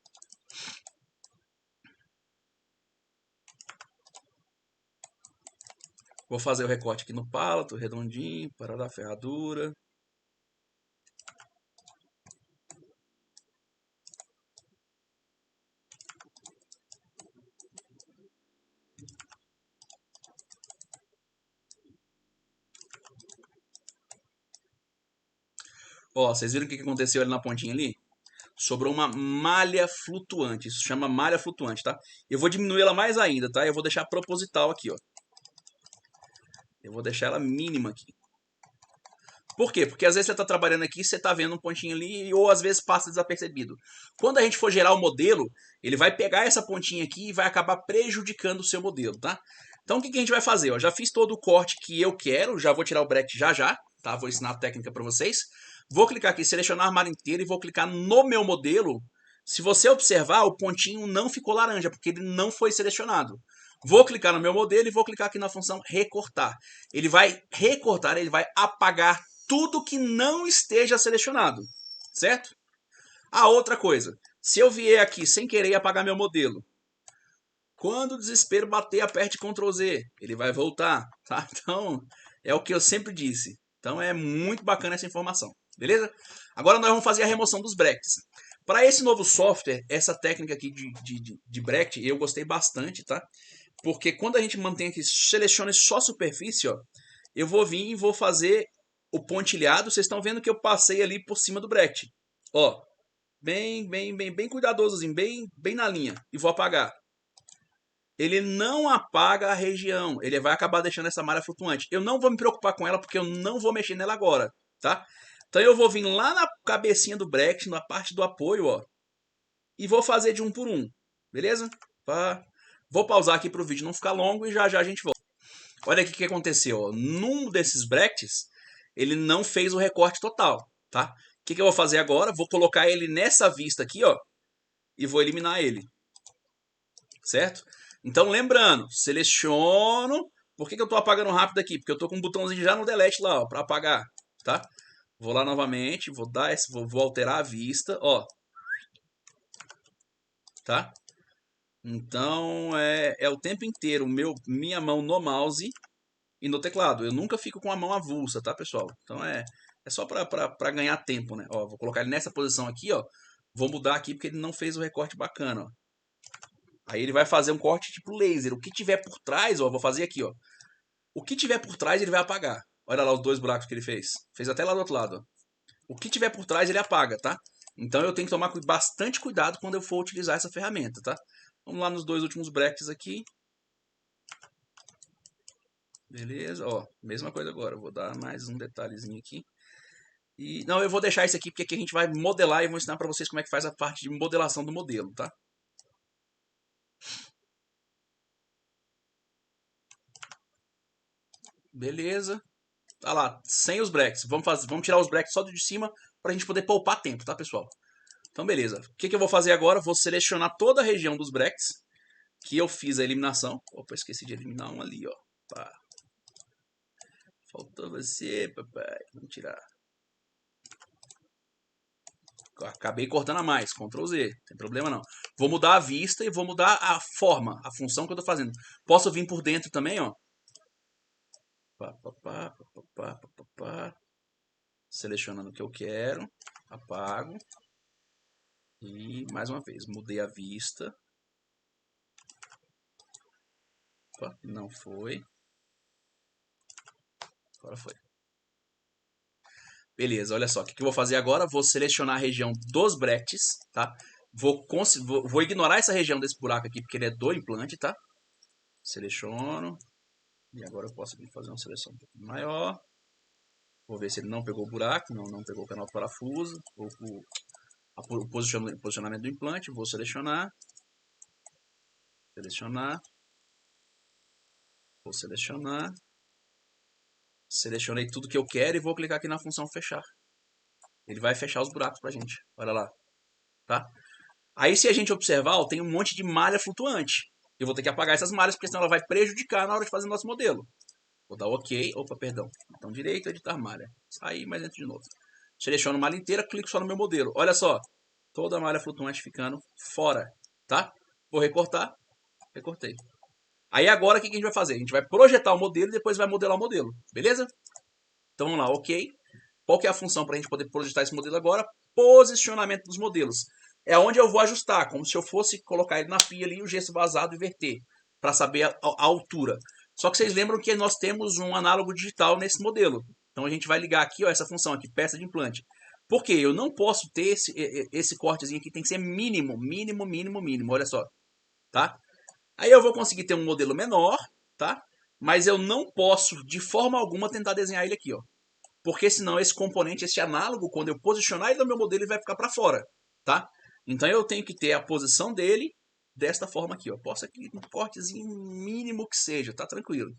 Vou fazer o recorte aqui no palato, redondinho, parará, ferradura. Ó, vocês viram o que aconteceu ali na pontinha ali? Sobrou uma malha flutuante. Isso chama malha flutuante, tá? Eu vou diminuir ela mais ainda, tá? Eu vou deixar proposital aqui, ó. Eu vou deixar ela mínima aqui. Por quê? Porque às vezes você está trabalhando aqui, você está vendo um pontinho ali, ou às vezes passa desapercebido. Quando a gente for gerar o modelo, ele vai pegar essa pontinha aqui e vai acabar prejudicando o seu modelo, tá? Então o que a gente vai fazer? Eu já fiz todo o corte que eu quero, já vou tirar o bracket já, tá? Vou ensinar a técnica para vocês. Vou clicar aqui, selecionar a armário inteiro e vou clicar no meu modelo. Se você observar, o pontinho não ficou laranja, porque ele não foi selecionado. Vou clicar no meu modelo e vou clicar aqui na função recortar. Ele vai recortar, ele vai apagar tudo que não esteja selecionado, certo? A outra coisa, se eu vier aqui sem querer apagar meu modelo, quando o desespero bater, aperte Ctrl Z, ele vai voltar, tá? Então, é o que eu sempre disse. Então, é muito bacana essa informação, beleza? Agora nós vamos fazer a remoção dos brackets. Para esse novo software, essa técnica aqui de bracket, eu gostei bastante, tá? Porque quando a gente mantém aqui, selecione só a superfície, ó, eu vou vir e vou fazer o pontilhado. Vocês estão vendo que eu passei ali por cima do bracket. Ó, bem cuidadosozinho, bem na linha. E vou apagar. Ele não apaga a região, ele vai acabar deixando essa malha flutuante. Eu não vou me preocupar com ela porque eu não vou mexer nela agora, tá? Então eu vou vir lá na cabecinha do bracket, na parte do apoio, ó, e vou fazer de um por um, beleza? Vou pausar aqui para o vídeo não ficar longo e já a gente volta. Olha aqui o que aconteceu, ó. Num desses brackets, ele não fez o recorte total, tá? O que eu vou fazer agora? Vou colocar ele nessa vista aqui, ó, e vou eliminar ele, certo? Então, lembrando, seleciono. Por que eu estou apagando rápido aqui? Porque eu estou com um botãozinho já no delete lá, para apagar, tá? Vou lá novamente, vou alterar a vista, ó, tá? Então é o tempo inteiro minha mão no mouse e no teclado. Eu nunca fico com a mão avulsa, tá, pessoal? Então é só pra ganhar tempo, né? Ó, vou colocar ele nessa posição aqui, ó. Vou mudar aqui porque ele não fez o recorte bacana, ó. Aí ele vai fazer um corte tipo laser. O que tiver por trás, ó, vou fazer aqui, ó. O que tiver por trás ele vai apagar. Olha lá os dois buracos que ele fez. Fez até lá do outro lado, ó. O que tiver por trás ele apaga, tá? Então eu tenho que tomar bastante cuidado quando eu for utilizar essa ferramenta, tá? Vamos lá nos dois últimos brackets aqui. Beleza, ó, mesma coisa agora. Vou dar mais um detalhezinho aqui. E não, eu vou deixar isso aqui porque aqui a gente vai modelar e vou ensinar para vocês como é que faz a parte de modelação do modelo, tá? Beleza. Tá lá, sem os brackets. Vamos tirar os brackets só do de cima para a gente poder poupar tempo, tá, pessoal? Então, beleza. O que eu vou fazer agora? Vou selecionar toda a região dos brackets que eu fiz a eliminação. Opa, esqueci de eliminar um ali, ó. Pá. Faltou você, papai. Vamos tirar. Acabei cortando a mais. Ctrl Z. Não tem problema não. Vou mudar a vista e vou mudar a forma, a função que eu estou fazendo. Posso vir por dentro também, ó. Pá, pá, pá, pá, pá, pá, pá, pá. Selecionando o que eu quero. Apago. E mais uma vez, mudei a vista. Opa, não foi. Agora foi. Beleza, olha só. O que eu vou fazer agora? Vou selecionar a região dos brackets, tá? Vou ignorar essa região desse buraco aqui, porque ele é do implante, tá? Seleciono. E agora eu posso aqui fazer uma seleção um pouco maior. Vou ver se ele não pegou o buraco. Não, não pegou o canal do parafuso. O posicionamento do implante. Vou selecionar. Selecionar. Vou selecionar. Selecionei tudo que eu quero e vou clicar aqui na função fechar. Ele vai fechar os buracos pra gente. Olha lá. Tá? Aí se a gente observar, ó, tem um monte de malha flutuante. Eu vou ter que apagar essas malhas, porque senão ela vai prejudicar na hora de fazer o nosso modelo. Vou dar OK. Opa, perdão. Botão direito, editar malha. Sair, mas entro de novo. Seleciono a malha inteira, clico só no meu modelo. Olha só. Toda a malha flutuante ficando fora. Tá? Vou recortar. Recortei. Aí agora o que a gente vai fazer? A gente vai projetar o modelo e depois vai modelar o modelo. Beleza? Então vamos lá, OK. Qual que é a função para a gente poder projetar esse modelo agora? Posicionamento dos modelos. É onde eu vou ajustar, como se eu fosse colocar ele na pia ali, o gesso vazado e verter, para saber a altura. Só que vocês lembram que nós temos um análogo digital nesse modelo. Então a gente vai ligar aqui, ó, essa função aqui, peça de implante. Por quê? Eu não posso ter esse cortezinho aqui, tem que ser mínimo, mínimo, mínimo, mínimo, olha só. Tá? Aí eu vou conseguir ter um modelo menor, tá? Mas eu não posso, de forma alguma, tentar desenhar ele aqui, ó. Porque senão esse componente, esse análogo, quando eu posicionar ele no meu modelo, ele vai ficar para fora, tá? Então eu tenho que ter a posição dele desta forma aqui, ó. Posso aqui um cortezinho mínimo que seja, tá tranquilo.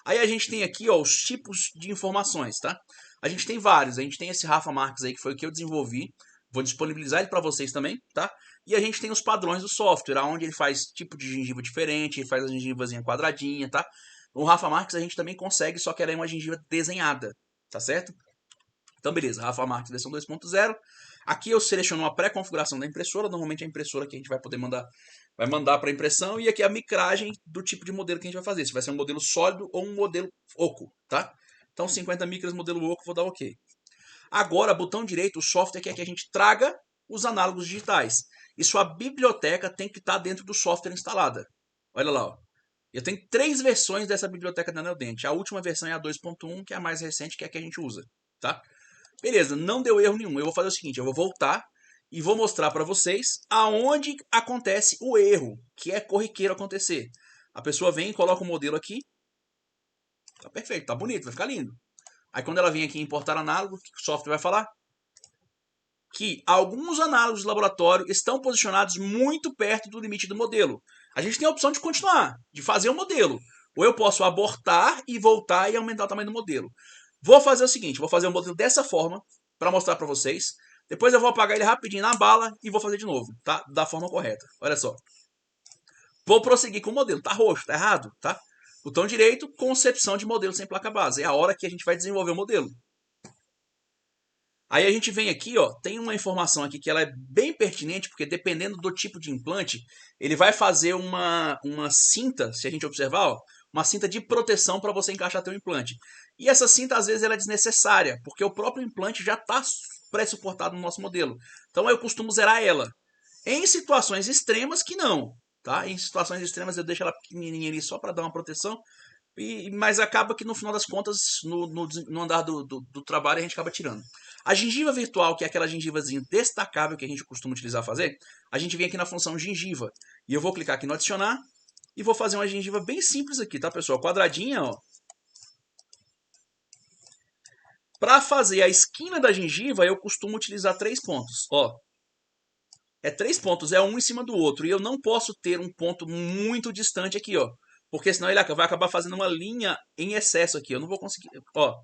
Aí a gente tem aqui, ó, os tipos de informações, tá? A gente tem vários. A gente tem esse Rafa Marques aí que foi o que eu desenvolvi. Vou disponibilizar ele para vocês também, tá? E a gente tem os padrões do software, onde ele faz tipo de gengiva diferente, ele faz a gengivazinha quadradinha, tá? O Rafa Marques a gente também consegue, só que ela é uma gengiva desenhada, tá certo? Então, beleza, Rafa Marques versão 2.0. Aqui eu seleciono uma pré-configuração da impressora, normalmente a impressora que a gente vai poder vai mandar para impressão, e aqui a micragem do tipo de modelo que a gente vai fazer, se vai ser um modelo sólido ou um modelo oco, tá? Então 50 micras modelo oco, vou dar OK. Agora, botão direito, o software quer que a gente traga os análogos digitais. E sua biblioteca tem que estar dentro do software instalada. Olha lá, ó. Eu tenho 3 versões dessa biblioteca da Neodent. A última versão é a 2.1, que é a mais recente, que é a que a gente usa, tá? Beleza, não deu erro nenhum. Eu vou fazer o seguinte, eu vou voltar e vou mostrar para vocês aonde acontece o erro, que é corriqueiro acontecer. A pessoa vem e coloca o modelo aqui. Tá perfeito, tá bonito, vai ficar lindo. Aí quando ela vem aqui em importar análogo, o que o software vai falar? Que alguns análogos de laboratório estão posicionados muito perto do limite do modelo. A gente tem a opção de continuar, de fazer o modelo. Ou eu posso abortar e voltar e aumentar o tamanho do modelo. Vou fazer o seguinte, vou fazer o modelo dessa forma, para mostrar para vocês. Depois eu vou apagar ele rapidinho na bala e vou fazer de novo, tá? Da forma correta. Olha só. Vou prosseguir com o modelo. Tá roxo, tá errado, tá? Botão direito, concepção de modelo sem placa base. É a hora que a gente vai desenvolver o modelo. Aí a gente vem aqui, ó, tem uma informação aqui que ela é bem pertinente, porque dependendo do tipo de implante, ele vai fazer uma cinta, se a gente observar, ó, uma cinta de proteção para você encaixar teu implante. E essa cinta, às vezes, ela é desnecessária, porque o próprio implante já está pré-suportado no nosso modelo. Então eu costumo zerar ela. Em situações extremas que não, tá? Em situações extremas eu deixo ela pequenininha ali só para dar uma proteção, mas acaba que no final das contas, no andar do trabalho, a gente acaba tirando. A gengiva virtual, que é aquela gengivazinha destacável que a gente costuma utilizar fazer, a gente vem aqui na função gengiva. E eu vou clicar aqui no adicionar e vou fazer uma gengiva bem simples aqui, tá, pessoal? Quadradinha, ó. Para fazer a esquina da gengiva, eu costumo utilizar 3 pontos, ó. É 3 pontos, é um em cima do outro. E eu não posso ter um ponto muito distante aqui, ó. Porque senão ele vai acabar fazendo uma linha em excesso aqui. Eu não vou conseguir. Ó,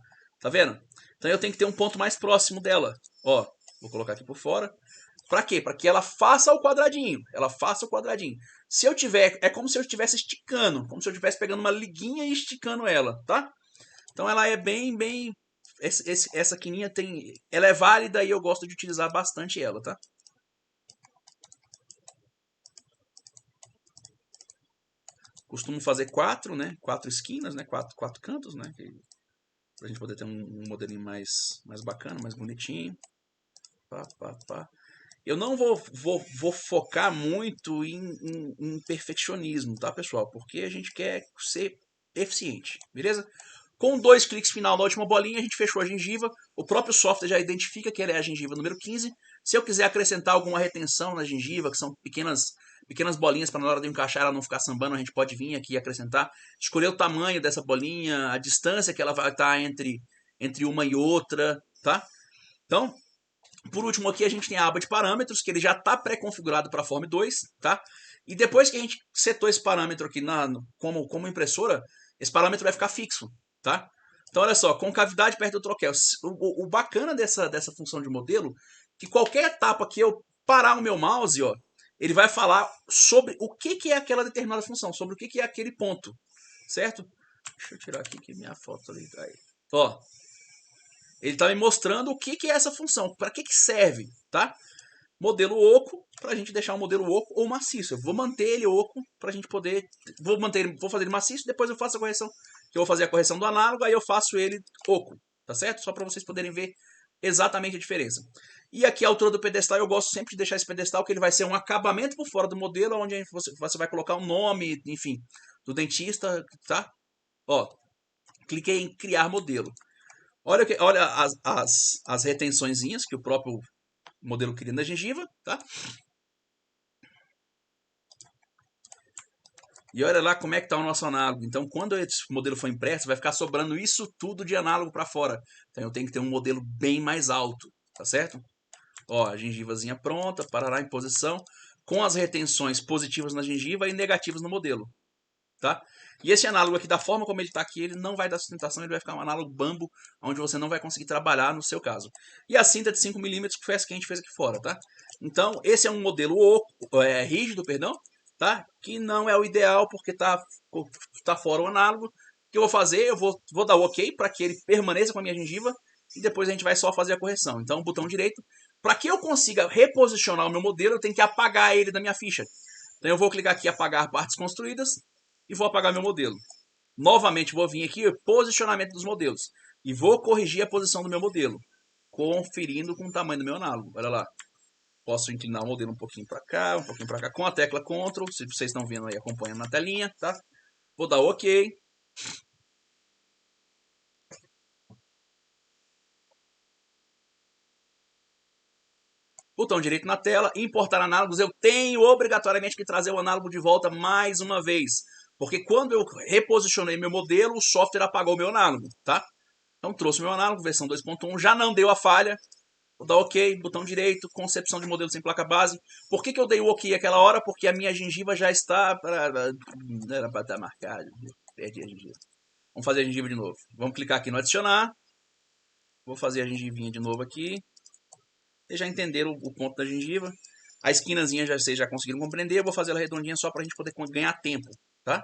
tá vendo? Então eu tenho que ter um ponto mais próximo dela. Ó, vou colocar aqui por fora. Pra quê? Pra que ela faça o quadradinho. Ela faça o quadradinho. Se eu tiver. É como se eu estivesse esticando. Como se eu estivesse pegando uma liguinha e esticando ela, tá? Então ela é bem. Essa quininha tem. Ela é válida e eu gosto de utilizar bastante ela, tá? Costumo fazer 4, né? 4 esquinas, né? Quatro cantos, né? Pra gente poder ter um modelinho mais bacana, mais bonitinho. Pá, pá, pá. Eu não vou focar muito em perfeccionismo, tá, pessoal? Porque a gente quer ser eficiente, beleza? Com 2 cliques final na última bolinha, a gente fechou a gengiva. O próprio software já identifica que ela é a gengiva número 15. Se eu quiser acrescentar alguma retenção na gengiva, que são pequenas bolinhas para na hora de encaixar ela não ficar sambando, a gente pode vir aqui e acrescentar. Escolher o tamanho dessa bolinha, a distância que ela vai estar entre uma e outra, tá? Então, por último aqui a gente tem a aba de parâmetros, que ele já está pré-configurado para a Form 2, tá? E depois que a gente setou esse parâmetro aqui como impressora, esse parâmetro vai ficar fixo, tá? Então olha só, concavidade perto do troquel. O bacana dessa função de modelo, que qualquer etapa que eu parar o meu mouse, ó, ele vai falar sobre o que é aquela determinada função, sobre o que é aquele ponto, certo? Deixa eu tirar aqui que minha foto ali. Aí. Ó, ele está me mostrando o que é essa função, para que serve, tá? Modelo oco, para a gente deixar um modelo oco ou maciço. Eu vou manter ele oco para a gente poder. Vou fazer ele maciço, depois eu faço a correção. Eu vou fazer a correção do análogo, aí eu faço ele oco, tá certo? Só para vocês poderem ver exatamente a diferença. E aqui a altura do pedestal, eu gosto sempre de deixar esse pedestal, que ele vai ser um acabamento por fora do modelo, onde você vai colocar o nome, enfim, do dentista, tá? Ó, cliquei em criar modelo. Olha as retençõezinhas que o próprio modelo cria na gengiva, tá? E olha lá como é que está o nosso análogo. Então, quando esse modelo for impresso, vai ficar sobrando isso tudo de análogo para fora. Então, eu tenho que ter um modelo bem mais alto, tá certo? Ó, a gengivazinha pronta, parará em posição, com as retenções positivas na gengiva e negativas no modelo, tá? E esse análogo aqui, da forma como ele está aqui, ele não vai dar sustentação, ele vai ficar um análogo bambo, onde você não vai conseguir trabalhar no seu caso. E a cinta de 5 mm que foi essa que a gente fez aqui fora, tá? Então, esse é um modelo rígido, perdão, tá? Que não é o ideal, porque tá fora o análogo. O que eu vou fazer? Eu vou dar o OK para que ele permaneça com a minha gengiva, e depois a gente vai só fazer a correção. Então, botão direito. Para que eu consiga reposicionar o meu modelo, eu tenho que apagar ele da minha ficha. Então, eu vou clicar aqui em apagar partes construídas, e vou apagar meu modelo. Novamente vou vir aqui, posicionamento dos modelos, e vou corrigir a posição do meu modelo, conferindo com o tamanho do meu análogo. Olha lá, posso inclinar o modelo um pouquinho para cá, um pouquinho para cá, com a tecla Ctrl, se vocês estão vendo aí, acompanhando na telinha, tá? Vou dar OK. Botão direito na tela, importar análogos, eu tenho obrigatoriamente que trazer o análogo de volta mais uma vez, porque quando eu reposicionei meu modelo, o software apagou o meu análogo, tá? Então trouxe meu análogo, versão 2.1, já não deu a falha. Vou dar OK, botão direito, concepção de modelo sem placa base. Por que eu dei o OK aquela hora? Porque a minha gengiva já está... Não era para estar marcado, perdi a gengiva. Vamos fazer a gengiva de novo. Vamos clicar aqui no adicionar. Vou fazer a gengivinha de novo aqui. Vocês já entenderam o ponto da gengiva. A esquinazinha vocês já conseguiram compreender. Eu vou fazer ela redondinha só para a gente poder ganhar tempo, tá?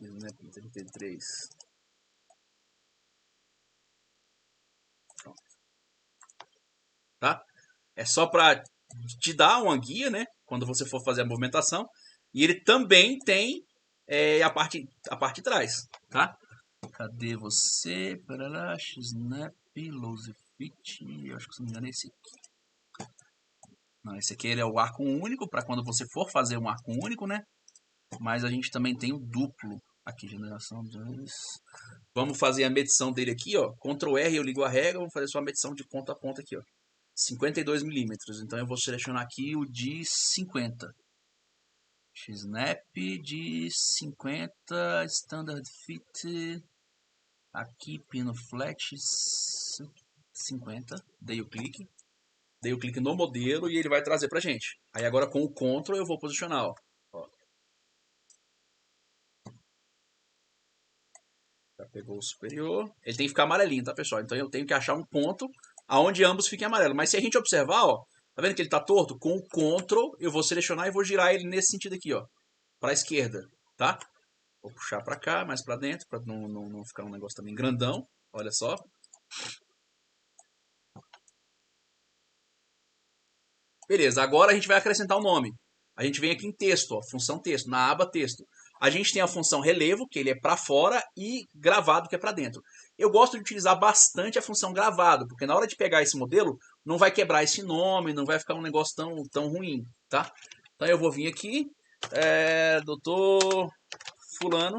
Snap 33. Pronto. Tá? É só para te dar uma guia, né? Quando você for fazer a movimentação. E ele também tem a parte de trás, tá? Cadê você? Parará, Snap, Lose Fit. Eu acho que se não me engano é esse aqui. Não, esse aqui ele é o arco único, para quando você for fazer um arco único, né? Mas a gente também tem o duplo. Aqui, geração 2. Vamos fazer a medição dele aqui, ó. Ctrl R, eu ligo a regra, vamos fazer só a medição de ponta a ponta aqui, ó. 52 milímetros. Então eu vou selecionar aqui o de 50. Snap de 50, Standard Fit. Aqui, pino flat 50. Dei o clique. Dei o clique no modelo e ele vai trazer pra gente. Aí agora com o Ctrl eu vou posicionar, ó. Já pegou o superior. Ele tem que ficar amarelinho, tá, pessoal? Então eu tenho que achar um ponto aonde ambos fiquem amarelos. Mas se a gente observar, ó, tá vendo que ele tá torto? Com o Ctrl eu vou selecionar e vou girar ele nesse sentido aqui, ó, para a esquerda, tá? Vou puxar para cá, mais para dentro, para não ficar um negócio também grandão. Olha só. Beleza, agora a gente vai acrescentar um nome. A gente vem aqui em texto, ó, função texto, na aba texto. A gente tem a função relevo, que ele é para fora, e gravado, que é para dentro. Eu gosto de utilizar bastante a função gravado, porque na hora de pegar esse modelo, não vai quebrar esse nome, não vai ficar um negócio tão ruim, tá? Então eu vou vir aqui, doutor fulano,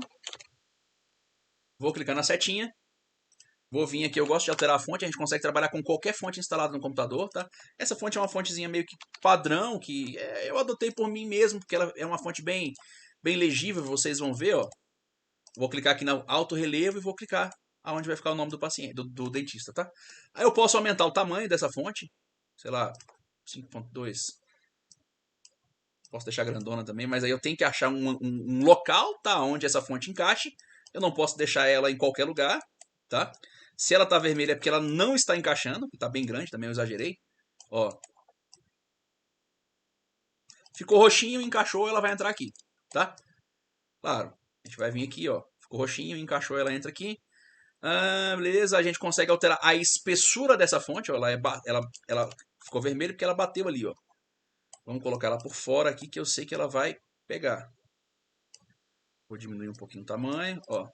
vou clicar na setinha, vou vir aqui, eu gosto de alterar a fonte, a gente consegue trabalhar com qualquer fonte instalada no computador, tá? Essa fonte é uma fontezinha meio que padrão, que eu adotei por mim mesmo, porque ela é uma fonte bem legível, vocês vão ver, ó. Vou clicar aqui no alto relevo e vou clicar aonde vai ficar o nome do paciente, do dentista, tá? Aí eu posso aumentar o tamanho dessa fonte, sei lá, 5.2. Posso deixar grandona também, mas aí eu tenho que achar um local, tá? Onde essa fonte encaixe. Eu não posso deixar ela em qualquer lugar, tá? Se ela tá vermelha é porque ela não está encaixando, que tá bem grande, também eu exagerei. Ó. Ficou roxinho, encaixou, ela vai entrar aqui, tá? Claro, a gente vai vir aqui, ó. Ficou roxinho, encaixou, ela entra aqui. Beleza, a gente consegue alterar a espessura dessa fonte, ó. Ela ficou vermelha porque ela bateu ali, ó. Vamos colocar ela por fora aqui que eu sei que ela vai pegar. Vou diminuir um pouquinho o tamanho, ó.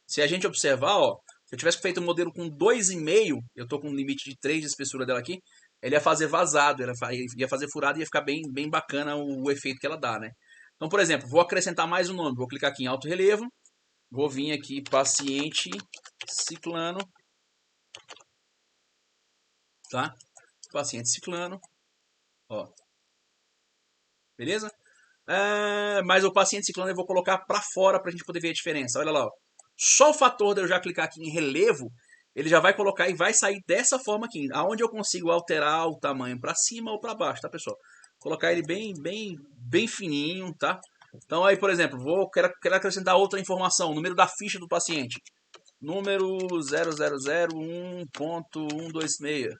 Se a gente observar, ó, se eu tivesse feito um modelo com 2,5, eu tô com um limite de 3 de espessura dela aqui, ele ia fazer vazado, ia fazer furado e ia ficar bem bacana o efeito que ela dá, né? Então, por exemplo, vou acrescentar mais um nome, vou clicar aqui em alto relevo, vou vir aqui paciente ciclano, tá? Paciente ciclano, ó. Beleza? Mas o paciente ciclano eu vou colocar para fora para a gente poder ver a diferença. Olha lá, ó. Só o fator de eu já clicar aqui em relevo, ele já vai colocar e vai sair dessa forma aqui, aonde eu consigo alterar o tamanho para cima ou para baixo, tá, pessoal? Colocar ele bem fininho, tá? Então aí, por exemplo, quero acrescentar outra informação, o número da ficha do paciente. Número 0001.126.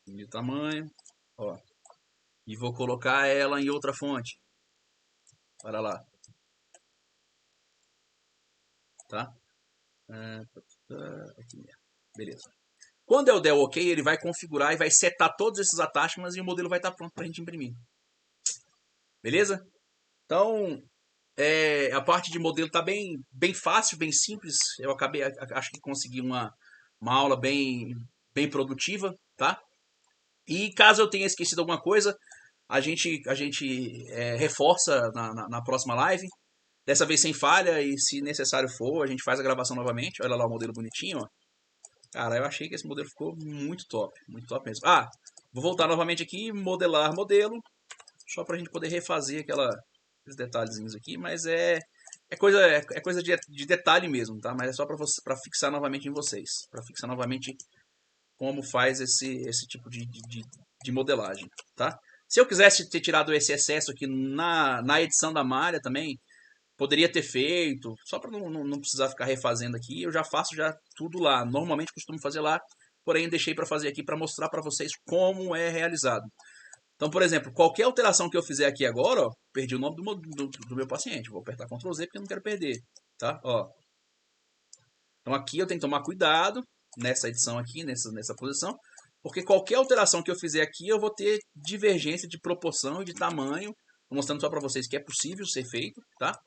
De tamanho, ó. E vou colocar ela em outra fonte. Para lá. Tá? Aqui mesmo. Beleza. Quando eu der o OK, ele vai configurar e vai setar todos esses attachments e o modelo vai estar pronto para a gente imprimir. Beleza? Então, a parte de modelo está bem fácil, bem simples. Eu acho que consegui uma aula bem produtiva, tá? E caso eu tenha esquecido alguma coisa, a gente reforça na próxima live. Dessa vez sem falha e se necessário for, a gente faz a gravação novamente. Olha lá o modelo bonitinho, ó. Cara, eu achei que esse modelo ficou muito top mesmo. Vou voltar novamente aqui, modelar modelo, só pra gente poder refazer aqueles detalhezinhos aqui, mas é coisa de detalhe mesmo, tá? Mas é só pra fixar novamente em vocês, pra fixar novamente como faz esse tipo de modelagem, tá? Se eu quisesse ter tirado esse excesso aqui na edição da malha também, poderia ter feito, só para não precisar ficar refazendo aqui, eu já faço já tudo lá. Normalmente costumo fazer lá porém deixei para fazer aqui para mostrar para vocês como é realizado. Então, por exemplo, qualquer alteração que eu fizer aqui agora, ó, perdi o nome do meu paciente. Vou apertar Ctrl Z porque eu não quero perder, tá? Ó. Então aqui eu tenho que tomar cuidado nessa edição aqui, nessa posição, porque qualquer alteração que eu fizer aqui eu vou ter divergência de proporção e de tamanho, mostrando só para vocês que é possível ser feito, tá?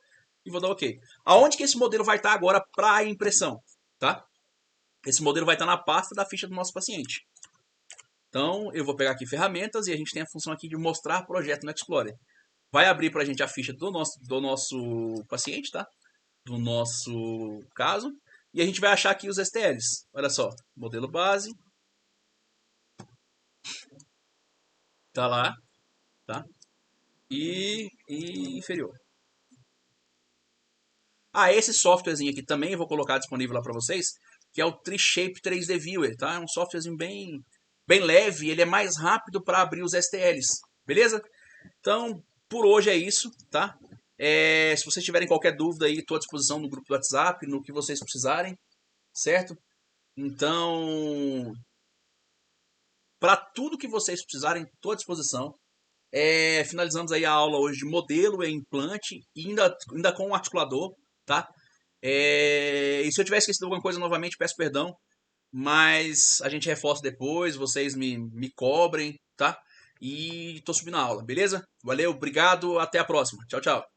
E vou dar OK. Aonde que esse modelo vai estar agora para a impressão, tá? Esse modelo vai estar na pasta da ficha do nosso paciente. Então eu vou pegar aqui ferramentas e a gente tem a função aqui de mostrar projeto no Explorer. Vai abrir para a gente a ficha do nosso paciente, tá? Do nosso caso. E a gente vai achar aqui os STLs. Olha só, modelo base. Tá lá, tá? E inferior. Ah, esse softwarezinho aqui também eu vou colocar disponível lá para vocês, que é o Treeshape 3D Viewer, tá? É um softwarezinho bem leve, ele é mais rápido para abrir os STLs, beleza? Então, por hoje é isso, tá? Se vocês tiverem qualquer dúvida aí, estou à disposição no grupo do WhatsApp, no que vocês precisarem, certo? Então, para tudo que vocês precisarem, estou à disposição. Finalizamos aí a aula hoje de modelo e implante, e ainda com o articulador, tá? E se eu tiver esquecido alguma coisa novamente, peço perdão, mas a gente reforça depois, vocês me cobrem, tá? E tô subindo a aula, beleza? Valeu, obrigado, até a próxima. Tchau, tchau.